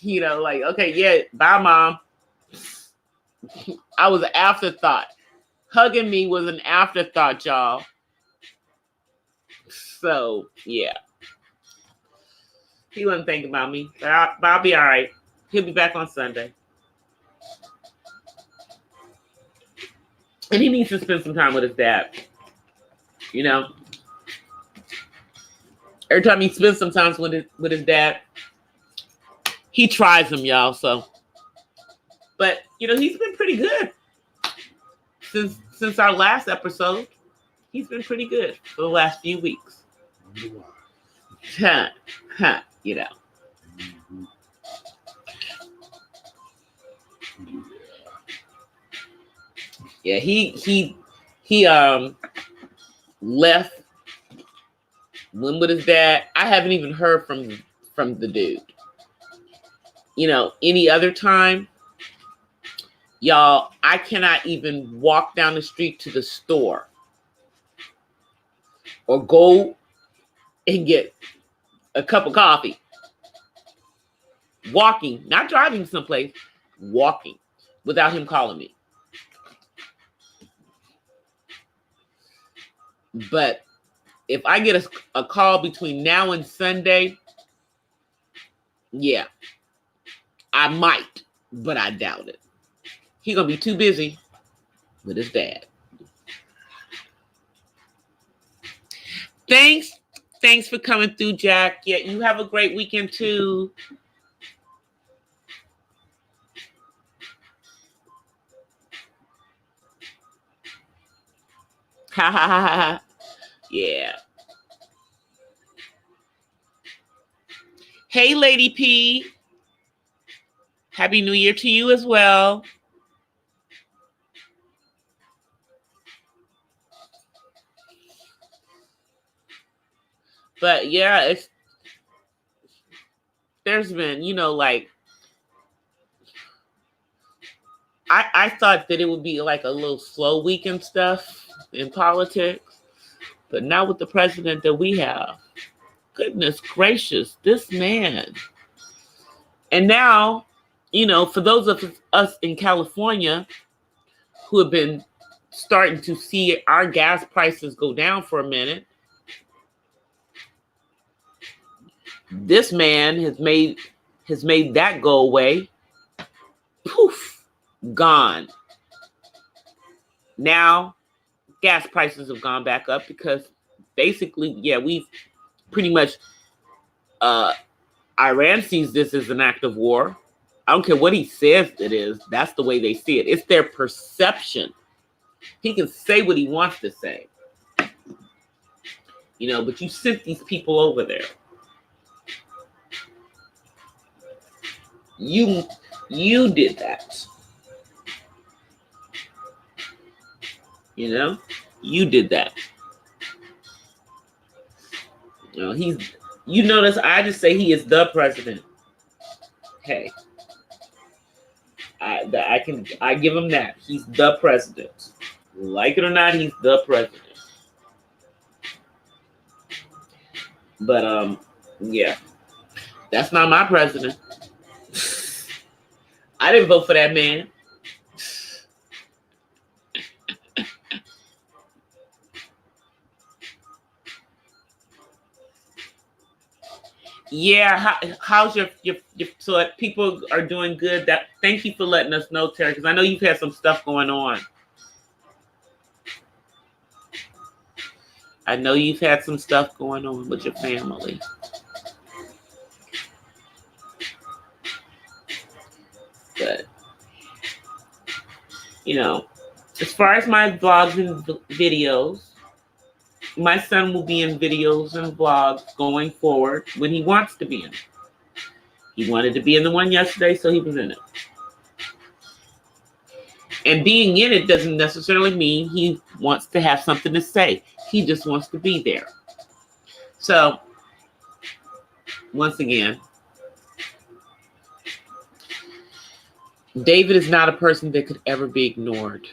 S1: like, okay, yeah, bye, mom. I was an afterthought. Hugging me was an afterthought, y'all. So yeah, he wasn't thinking about me, but I'll be all right. He'll be back on Sunday, and he needs to spend some time with his dad. Every time he spends some time with his dad, he tries him, y'all. So, but he's been pretty good since our last episode. He's been pretty good for the last few weeks. Yeah, he left. Went with his dad. I haven't even heard from the dude. Any other time, y'all, I cannot even walk down the street to the store or go and get a cup of coffee. Walking, not driving someplace, walking without him calling me. But if I get a call between now and Sunday, yeah, I might, but I doubt it. He's going to be too busy with his dad. Thanks for coming through, Jack. Yeah, you have a great weekend too. Ha ha ha ha. Yeah. Hey, Lady P. Happy New Year to you as well. But yeah, there's been, I thought that it would be like a little slow week and stuff in politics, but not with the president that we have. Goodness gracious, this man. And now, for those of us in California who have been starting to see our gas prices go down for a minute, this man has made that go away. Poof, gone. Now, gas prices have gone back up because basically, yeah, we've pretty much, Iran sees this as an act of war. I don't care what he says it is. That's the way they see it. It's their perception. He can say what he wants to say. But you sent these people over there. You did that. You did that. You notice I just say he is the president. hey, I give him that. He's the president. Like it or not, he's the president. But yeah, that's not my president. I didn't vote for that man. Yeah, how's your so that people are doing good? That thank you for letting us know, Terry, because I know you've had some stuff going on. I know you've had some stuff going on with your family. But you know, as far as my vlogs and videos, my son will be in videos and vlogs going forward when he wants to be in it. He wanted to be in the one yesterday, so he was in it. And being in it doesn't necessarily mean he wants to have something to say. He just wants to be there. So, once again, David is not a person that could ever be ignored.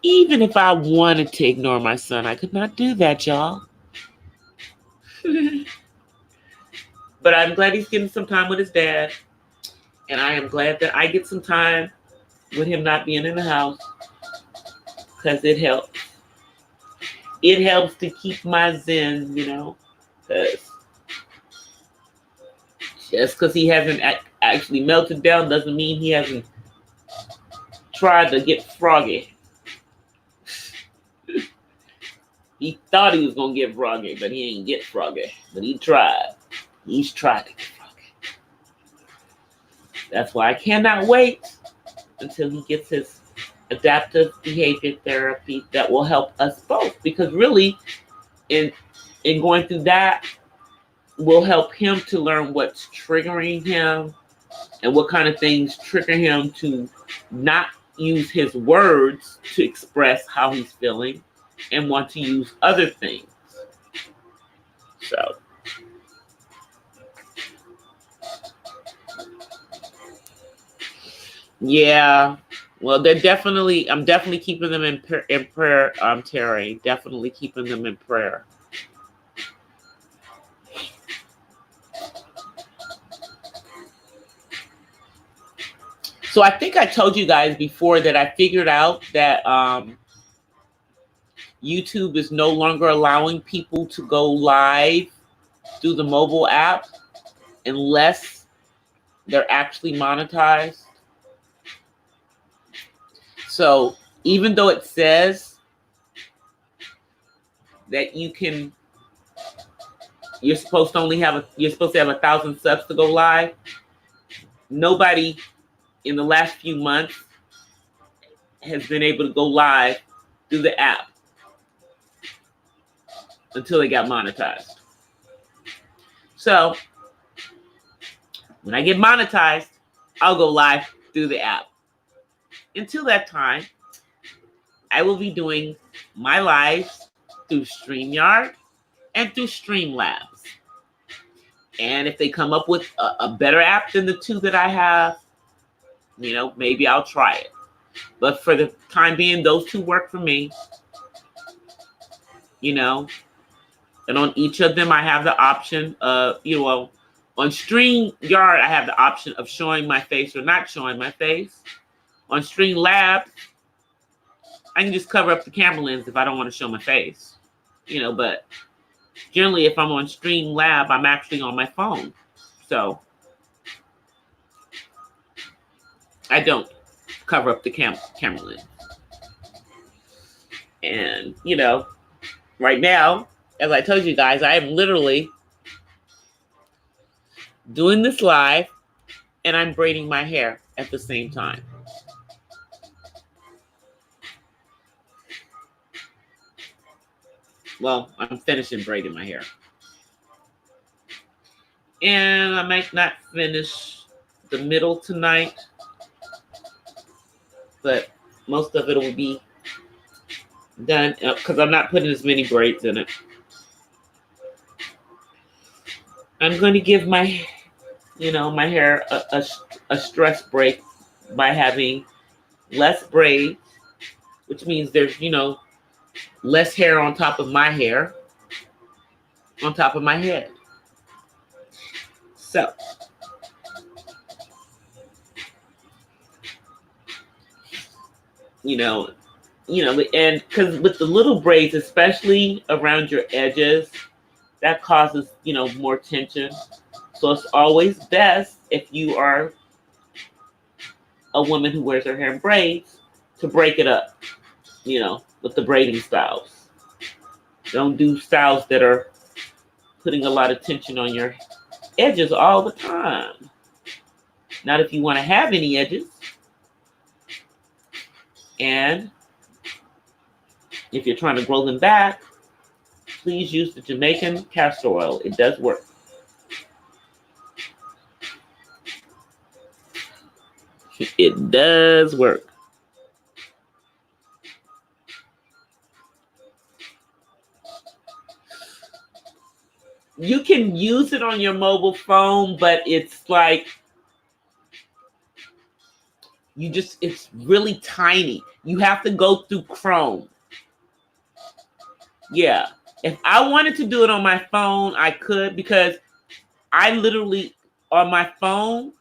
S1: Even if I wanted to ignore my son, I could not do that, y'all. But I'm glad he's getting some time with his dad. And I am glad that I get some time with him not being in the house. Because it helps. It helps to keep my zen, you know. Because just because he hasn't actually melted down doesn't mean he hasn't tried to get froggy. He thought he was going to get froggy, but he ain't get froggy. But he tried. He's tried to get froggy. That's why I cannot wait until he gets his adaptive behavior therapy that will help us both. Because really, in going through that, will help him to learn what's triggering him and what kind of things trigger him to not use his words to express how he's feeling and want to use other things. So, yeah. Well, I'm definitely keeping them in prayer, Terry. Definitely keeping them in prayer. So I think I told you guys before that I figured out that YouTube is no longer allowing people to go live through the mobile app unless they're actually monetized. So even though it says that you're supposed to have 1,000 subs to go live, nobody in the last few months has been able to go live through the app until they got monetized. So when I get monetized, I'll go live through the app. Until that time, I will be doing my lives through StreamYard and through Streamlabs. And if they come up with a better app than the two that I have, you know, maybe I'll try it. But for the time being, those two work for me. You know, and on each of them, I have the option of, you know, on StreamYard, I have the option of showing my face or not showing my face. On Streamlabs, I can just cover up the camera lens if I don't want to show my face. You know, but generally, if I'm on Streamlab, I'm actually on my phone. So I don't cover up the camera lens. And, you know, right now, as I told you guys, I am literally doing this live and I'm braiding my hair at the same time. Well, I'm finishing braiding my hair. And I might not finish the middle tonight, but most of it will be done because I'm not putting as many braids in it. I'm going to give my my hair a stress break by having less braids, which means there's, less hair on top of my hair, on top of my head. So, and because with the little braids, especially around your edges, that causes, more tension. So it's always best if you are a woman who wears her hair in braids to break it up, with the braiding styles. Don't do styles that are putting a lot of tension on your edges all the time. Not if you want to have any edges. And if you're trying to grow them back, please use the Jamaican castor oil. It does work. It does work. You can use it on your mobile phone, but it's like, it's really tiny. You have to go through Chrome. Yeah. If I wanted to do it on my phone, I could, because I literally, on my phone,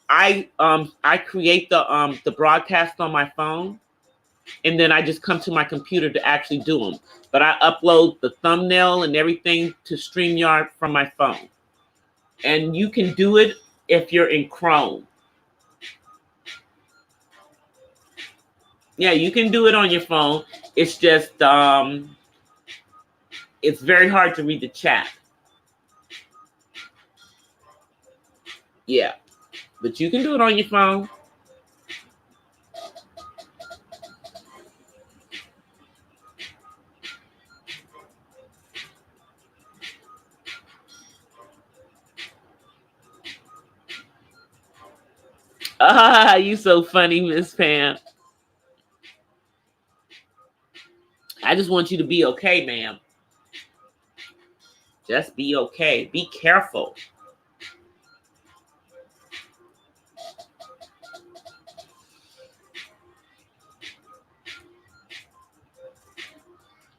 S1: I create the broadcast on my phone, and then I just come to my computer to actually do them. But I upload the thumbnail and everything to StreamYard from my phone. And you can do it if you're in Chrome. Yeah, you can do it on your phone. It's just, it's very hard to read the chat. Yeah, but you can do it on your phone. Ah, you so funny, Miss Pam. I just want you to be okay, ma'am. Just be okay. Be careful.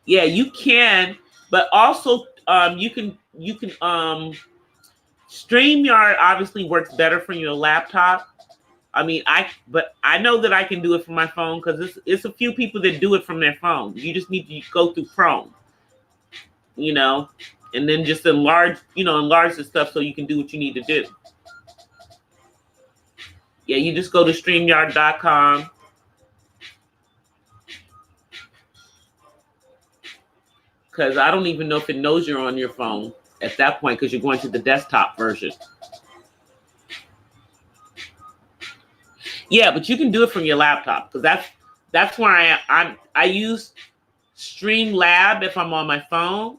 S1: Yeah, you can, but also you can StreamYard obviously works better from your laptop. But I know that I can do it from my phone, because it's a few people that do it from their phone. You just need to go through Chrome, and then just enlarge the stuff so you can do what you need to do. Yeah, you just go to StreamYard.com. Because I don't even know if it knows you're on your phone at that point, because you're going to the desktop version. Yeah, but you can do it from your laptop, because that's where I use Streamlab if I'm on my phone,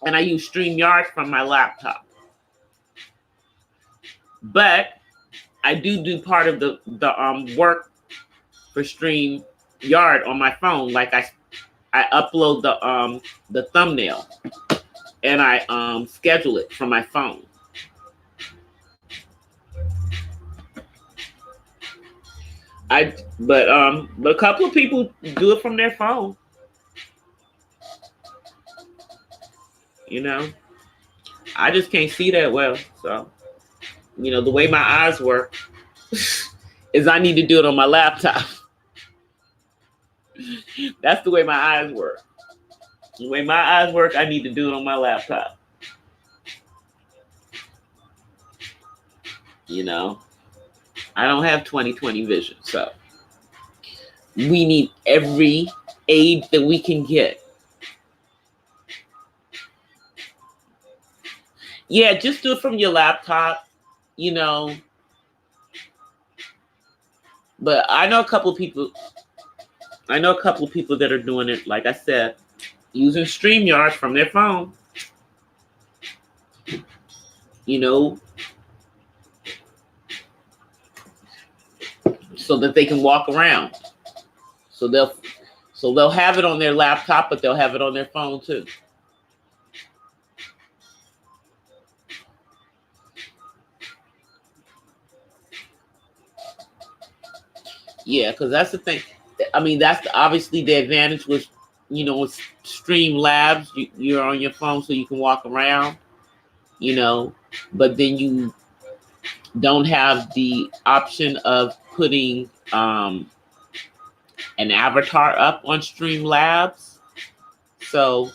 S1: and I use StreamYard from my laptop. But I do part of the work for StreamYard on my phone. Like I upload the thumbnail, and I schedule it from my phone. But a couple of people do it from their phone. I just can't see that well. So, the way my eyes work is I need to do it on my laptop. That's the way my eyes work. The way my eyes work, I need to do it on my laptop. I don't have 20/20 vision, so we need every aid that we can get. Yeah, just do it from your laptop, But I know a couple of people that are doing it, like I said, using StreamYard from their phone. So that they can walk around. So they'll have it on their laptop, but they'll have it on their phone too. Yeah, because that's the thing. I mean, obviously the advantage was, with Stream Labs, you're on your phone so you can walk around, but then you don't have the option of putting an avatar up on Stream Labs. So,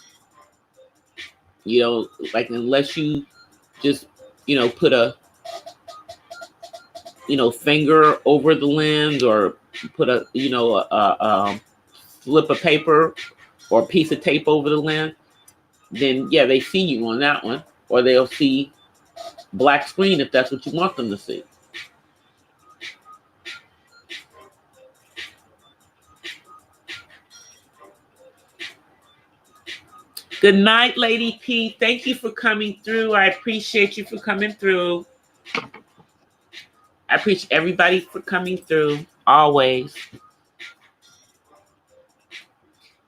S1: like unless you just, put a, finger over the lens or put a, flip a paper or a piece of tape over the lens, then yeah, they see you on that one, or they'll see black screen if that's what you want them to see. Good night, Lady P. Thank you for coming through. I appreciate you for coming through. I appreciate everybody for coming through, always.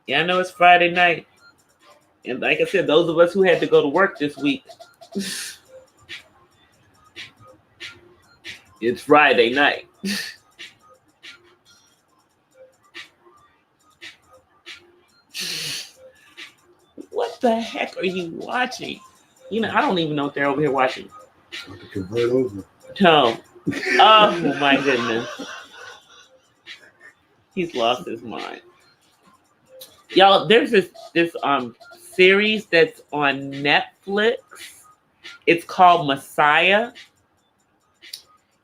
S1: Yeah, I know it's Friday night. And like I said, those of us who had to go to work this week, it's Friday night. What the heck are you watching? I don't even know what they're over here watching.
S2: I can convert over.
S1: No. Oh my goodness. He's lost his mind. Y'all, there's this series that's on Netflix. It's called Messiah.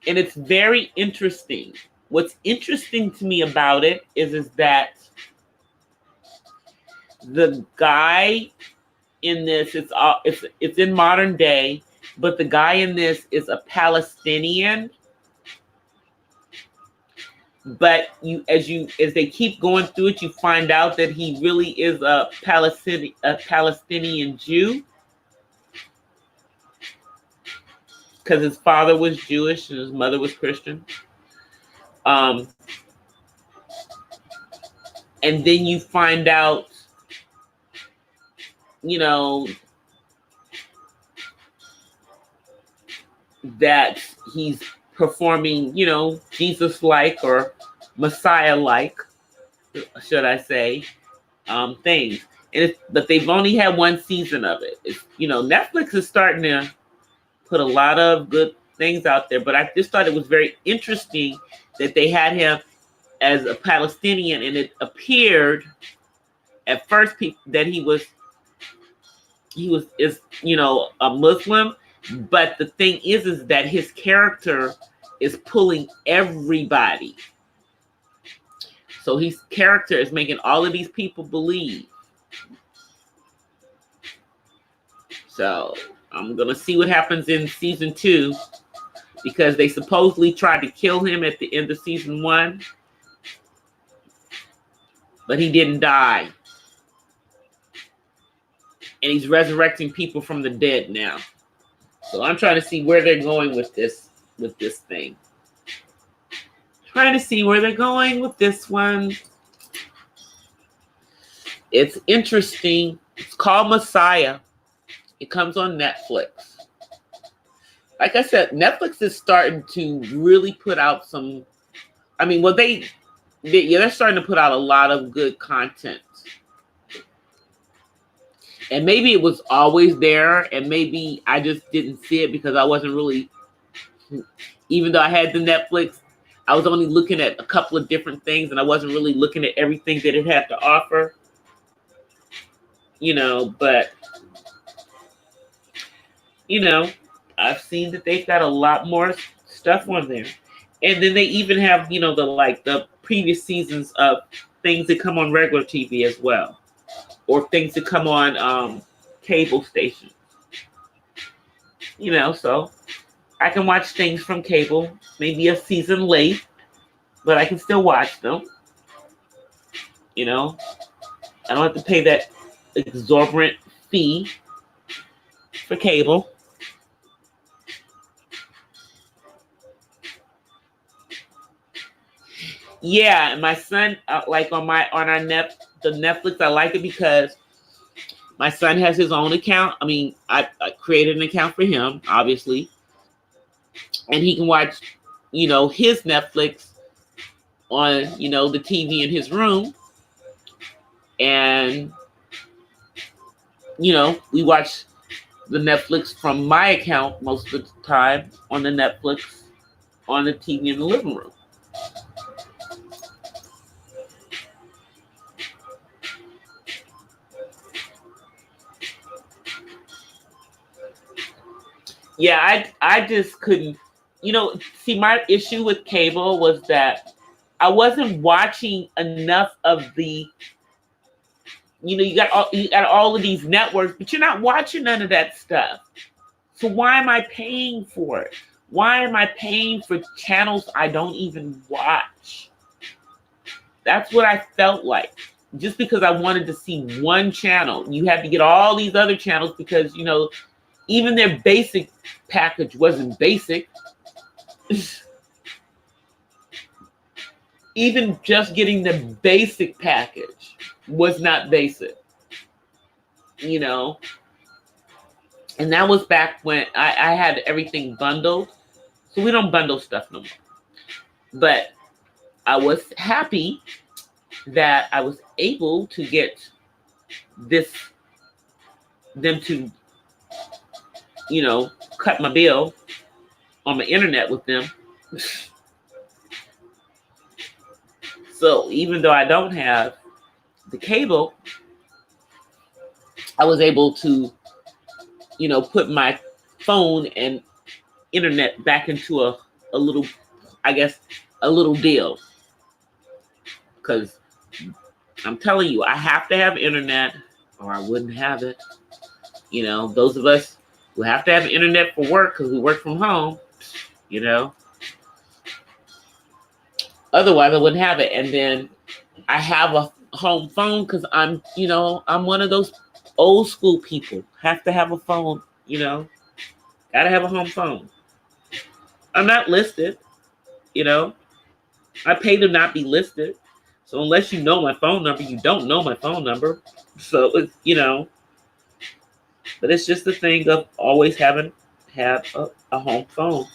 S1: And it's very interesting. What's interesting to me about it is that the guy in this, it's in modern day, but the guy in this is a Palestinian. But as they keep going through it, you find out that he really is a Palestinian Jew, because his father was Jewish and his mother was Christian. And then you find out, that he's performing, Jesus-like or Messiah-like, should I say, things. But they've only had one season of it. Netflix is starting to put a lot of good things out there, but I just thought it was very interesting that they had him as a Palestinian, and it appeared at first that he was a Muslim, but the thing is that his character is pulling everybody. So his character is making all of these people believe. So I'm going to see what happens in season 2, because they supposedly tried to kill him at the end of season 1, but he didn't die. And he's resurrecting people from the dead now. So I'm trying to see where they're going with this thing. Trying to see where they're going with this one. It's interesting. It's called Messiah. It comes on Netflix. Like I said, Netflix is starting to really put out some. I mean, well, they're starting to put out a lot of good content. And maybe it was always there, and maybe I just didn't see it because I wasn't really, even though I had the Netflix, I was only looking at a couple of different things, and I wasn't really looking at everything that it had to offer. But, I've seen that they've got a lot more stuff on there. And then they even have, the previous seasons of things that come on regular TV as well. Or things that come on cable stations. So I can watch things from cable, maybe a season late, but I can still watch them. I don't have to pay that exorbitant fee for cable. Yeah, and my son, like on the Netflix, I like it because my son has his own account. I mean, I created an account for him, obviously, and he can watch, his Netflix on, the TV in his room. And, we watch the Netflix from my account most of the time on the Netflix on the TV in the living room. Yeah, I just couldn't, see, my issue with cable was that I wasn't watching enough of the, you got all of these networks, but you're not watching none of that stuff. So why am I paying for it? Why am I paying for channels I don't even watch? That's what I felt like. Just because I wanted to see one channel, you had to get all these other channels because, even their basic package wasn't basic. Even just getting the basic package was not basic, And that was back when I had everything bundled. So we don't bundle stuff no more. But I was happy that I was able to get them to, cut my bill on my internet with them. So even though I don't have the cable, I was able to, put my phone and internet back into a little, I guess, a little deal. Because I'm telling you, I have to have internet or I wouldn't have it. Those of us who have to have internet for work because we work from home, Otherwise, I wouldn't have it. And then I have a home phone because I'm one of those old school people. Have to have a phone, Gotta have a home phone. I'm not listed, I pay to not be listed. So unless you know my phone number, you don't know my phone number. So it's, but it's just the thing of always having had a home phone.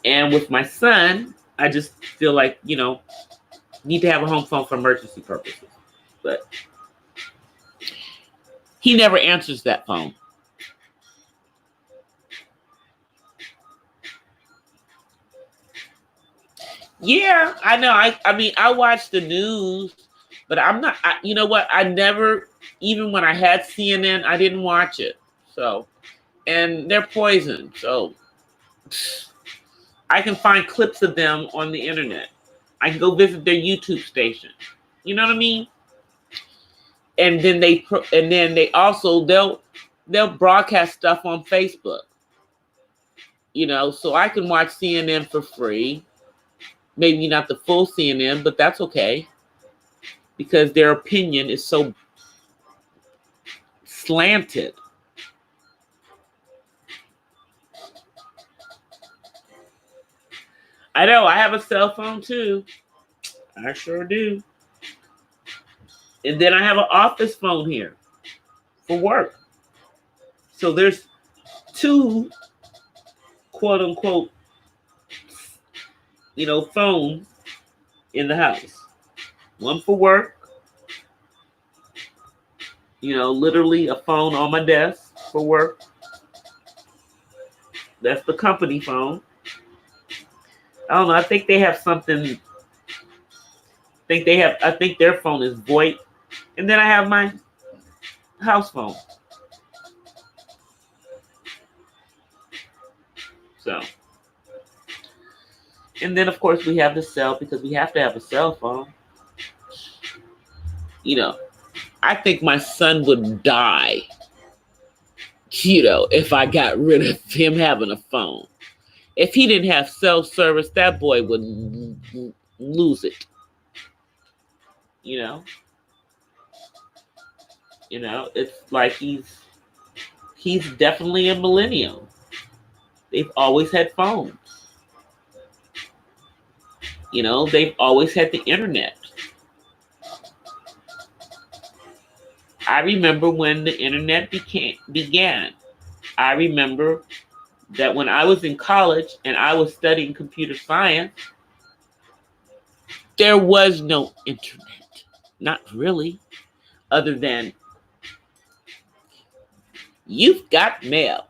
S1: And with my son, I just feel like, need to have a home phone for emergency purposes. But he never answers that phone. Yeah, I know. I mean, I watch the news, but I'm not, you know what? I never, even when I had CNN, I didn't watch it. So, and they're poisoned. So I can find clips of them on the internet. I can go visit their YouTube station. You know what I mean? And then they also they'll broadcast stuff on Facebook. So I can watch CNN for free. Maybe not the full CNN, but that's okay because their opinion is so slanted. I know, I have a cell phone too. I sure do. And then I have an office phone here for work. So there's two quote unquote, phones in the house. One for work, literally a phone on my desk for work. That's the company phone. I don't know. I think they have something. I think their phone is VoIP. And then I have my house phone. So. And then, of course, we have the cell because we have to have a cell phone. I think my son would die, if I got rid of him having a phone. If he didn't have cell service, that boy would lose it. It's like he's definitely a millennial. They've always had phones. They've always had the internet. I remember when the internet began. I remember that when I was in college and I was studying computer science, There was no internet. Not really. Other than you've got mail.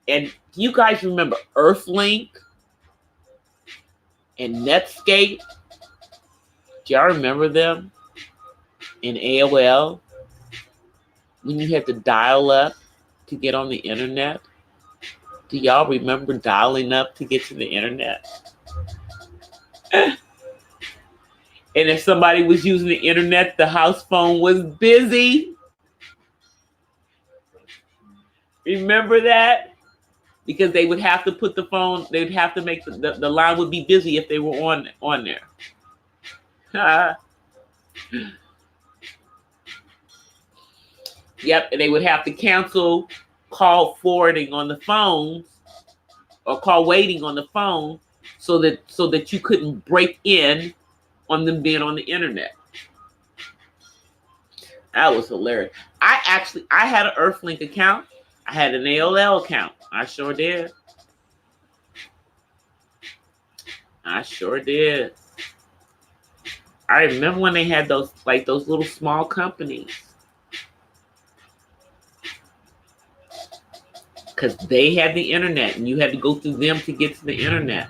S1: And you guys remember Earthlink and Netscape? Do y'all remember them? And AOL? When you had to dial up to get on the internet? Do y'all remember dialing up to get to the internet? And if somebody was using the internet, the house phone was busy. Remember that? Because they would have to put the phone, they would have to make the line would be busy if they were on there. Yep, and they would have to cancel call forwarding on the phones or call waiting on the phone so that you couldn't break in on them being on the internet. That was hilarious. I had an Earthlink account. I had an AOL account. I sure did. I sure did. I remember when they had those little small companies. Because they had the internet and you had to go through them to get to the internet.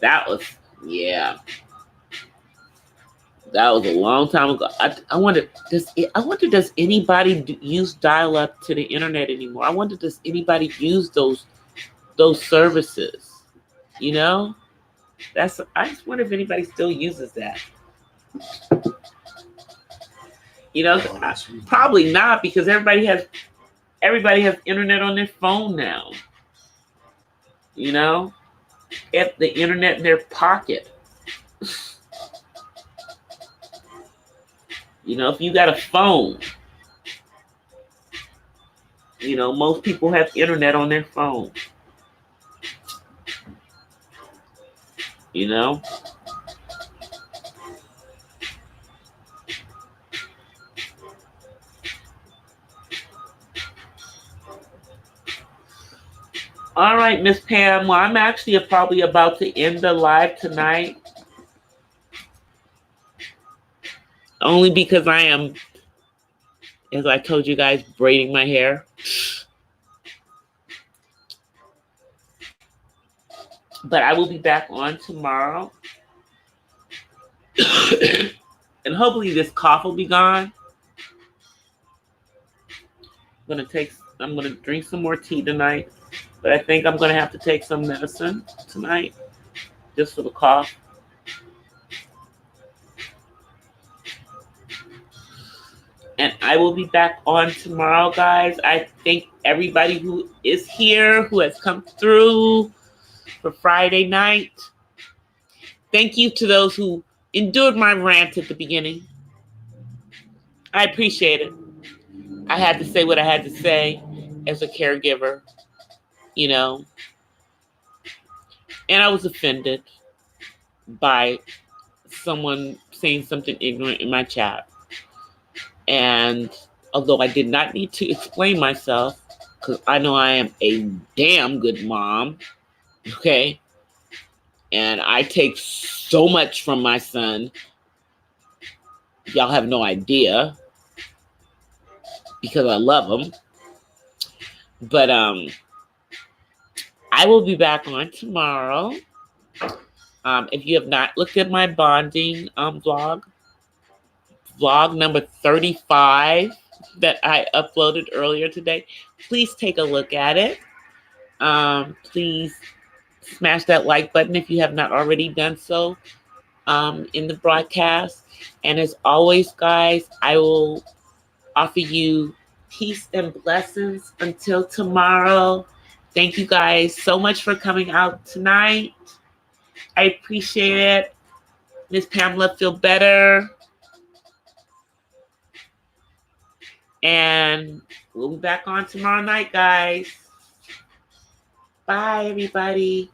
S1: That was a long time ago. I wonder, does anybody use dial-up to the internet anymore? I wonder, does anybody use those services? You know? I just wonder if anybody still uses that. You know, probably not, because everybody has internet on their phone now. You know, at the internet in their pocket. You know, if you got a phone, you know, most people have internet on their phone. You know? All right, Miss Pam. Well, I'm actually probably about to end the live tonight. Only because I am, as I told you guys, braiding my hair. But I will be back on tomorrow. And hopefully this cough will be gone. I'm gonna drink some more tea tonight. But I think I'm gonna have to take some medicine tonight. Just for the cough. And I will be back on tomorrow, guys. I thank everybody who is here, who has come through for Friday night. Thank you to those who endured my rant at the beginning. I appreciate it. I had to say what I had to say as a caregiver, you know. And I was offended by someone saying something ignorant in my chat. And although I did not need to explain myself, because I know I am a damn good mom, okay? And I take so much from my son. Y'all have no idea, because I love him. But I will be back on tomorrow. If you have not looked at my bonding vlog number 35 that I uploaded earlier today, please take a look at it. Please smash that like button if you have not already done so in the broadcast. And as always, guys, I will offer you peace and blessings until tomorrow. Thank you guys so much for coming out tonight. I appreciate it. Miss Pamela, feel better. And we'll be back on tomorrow night, guys. Bye, everybody.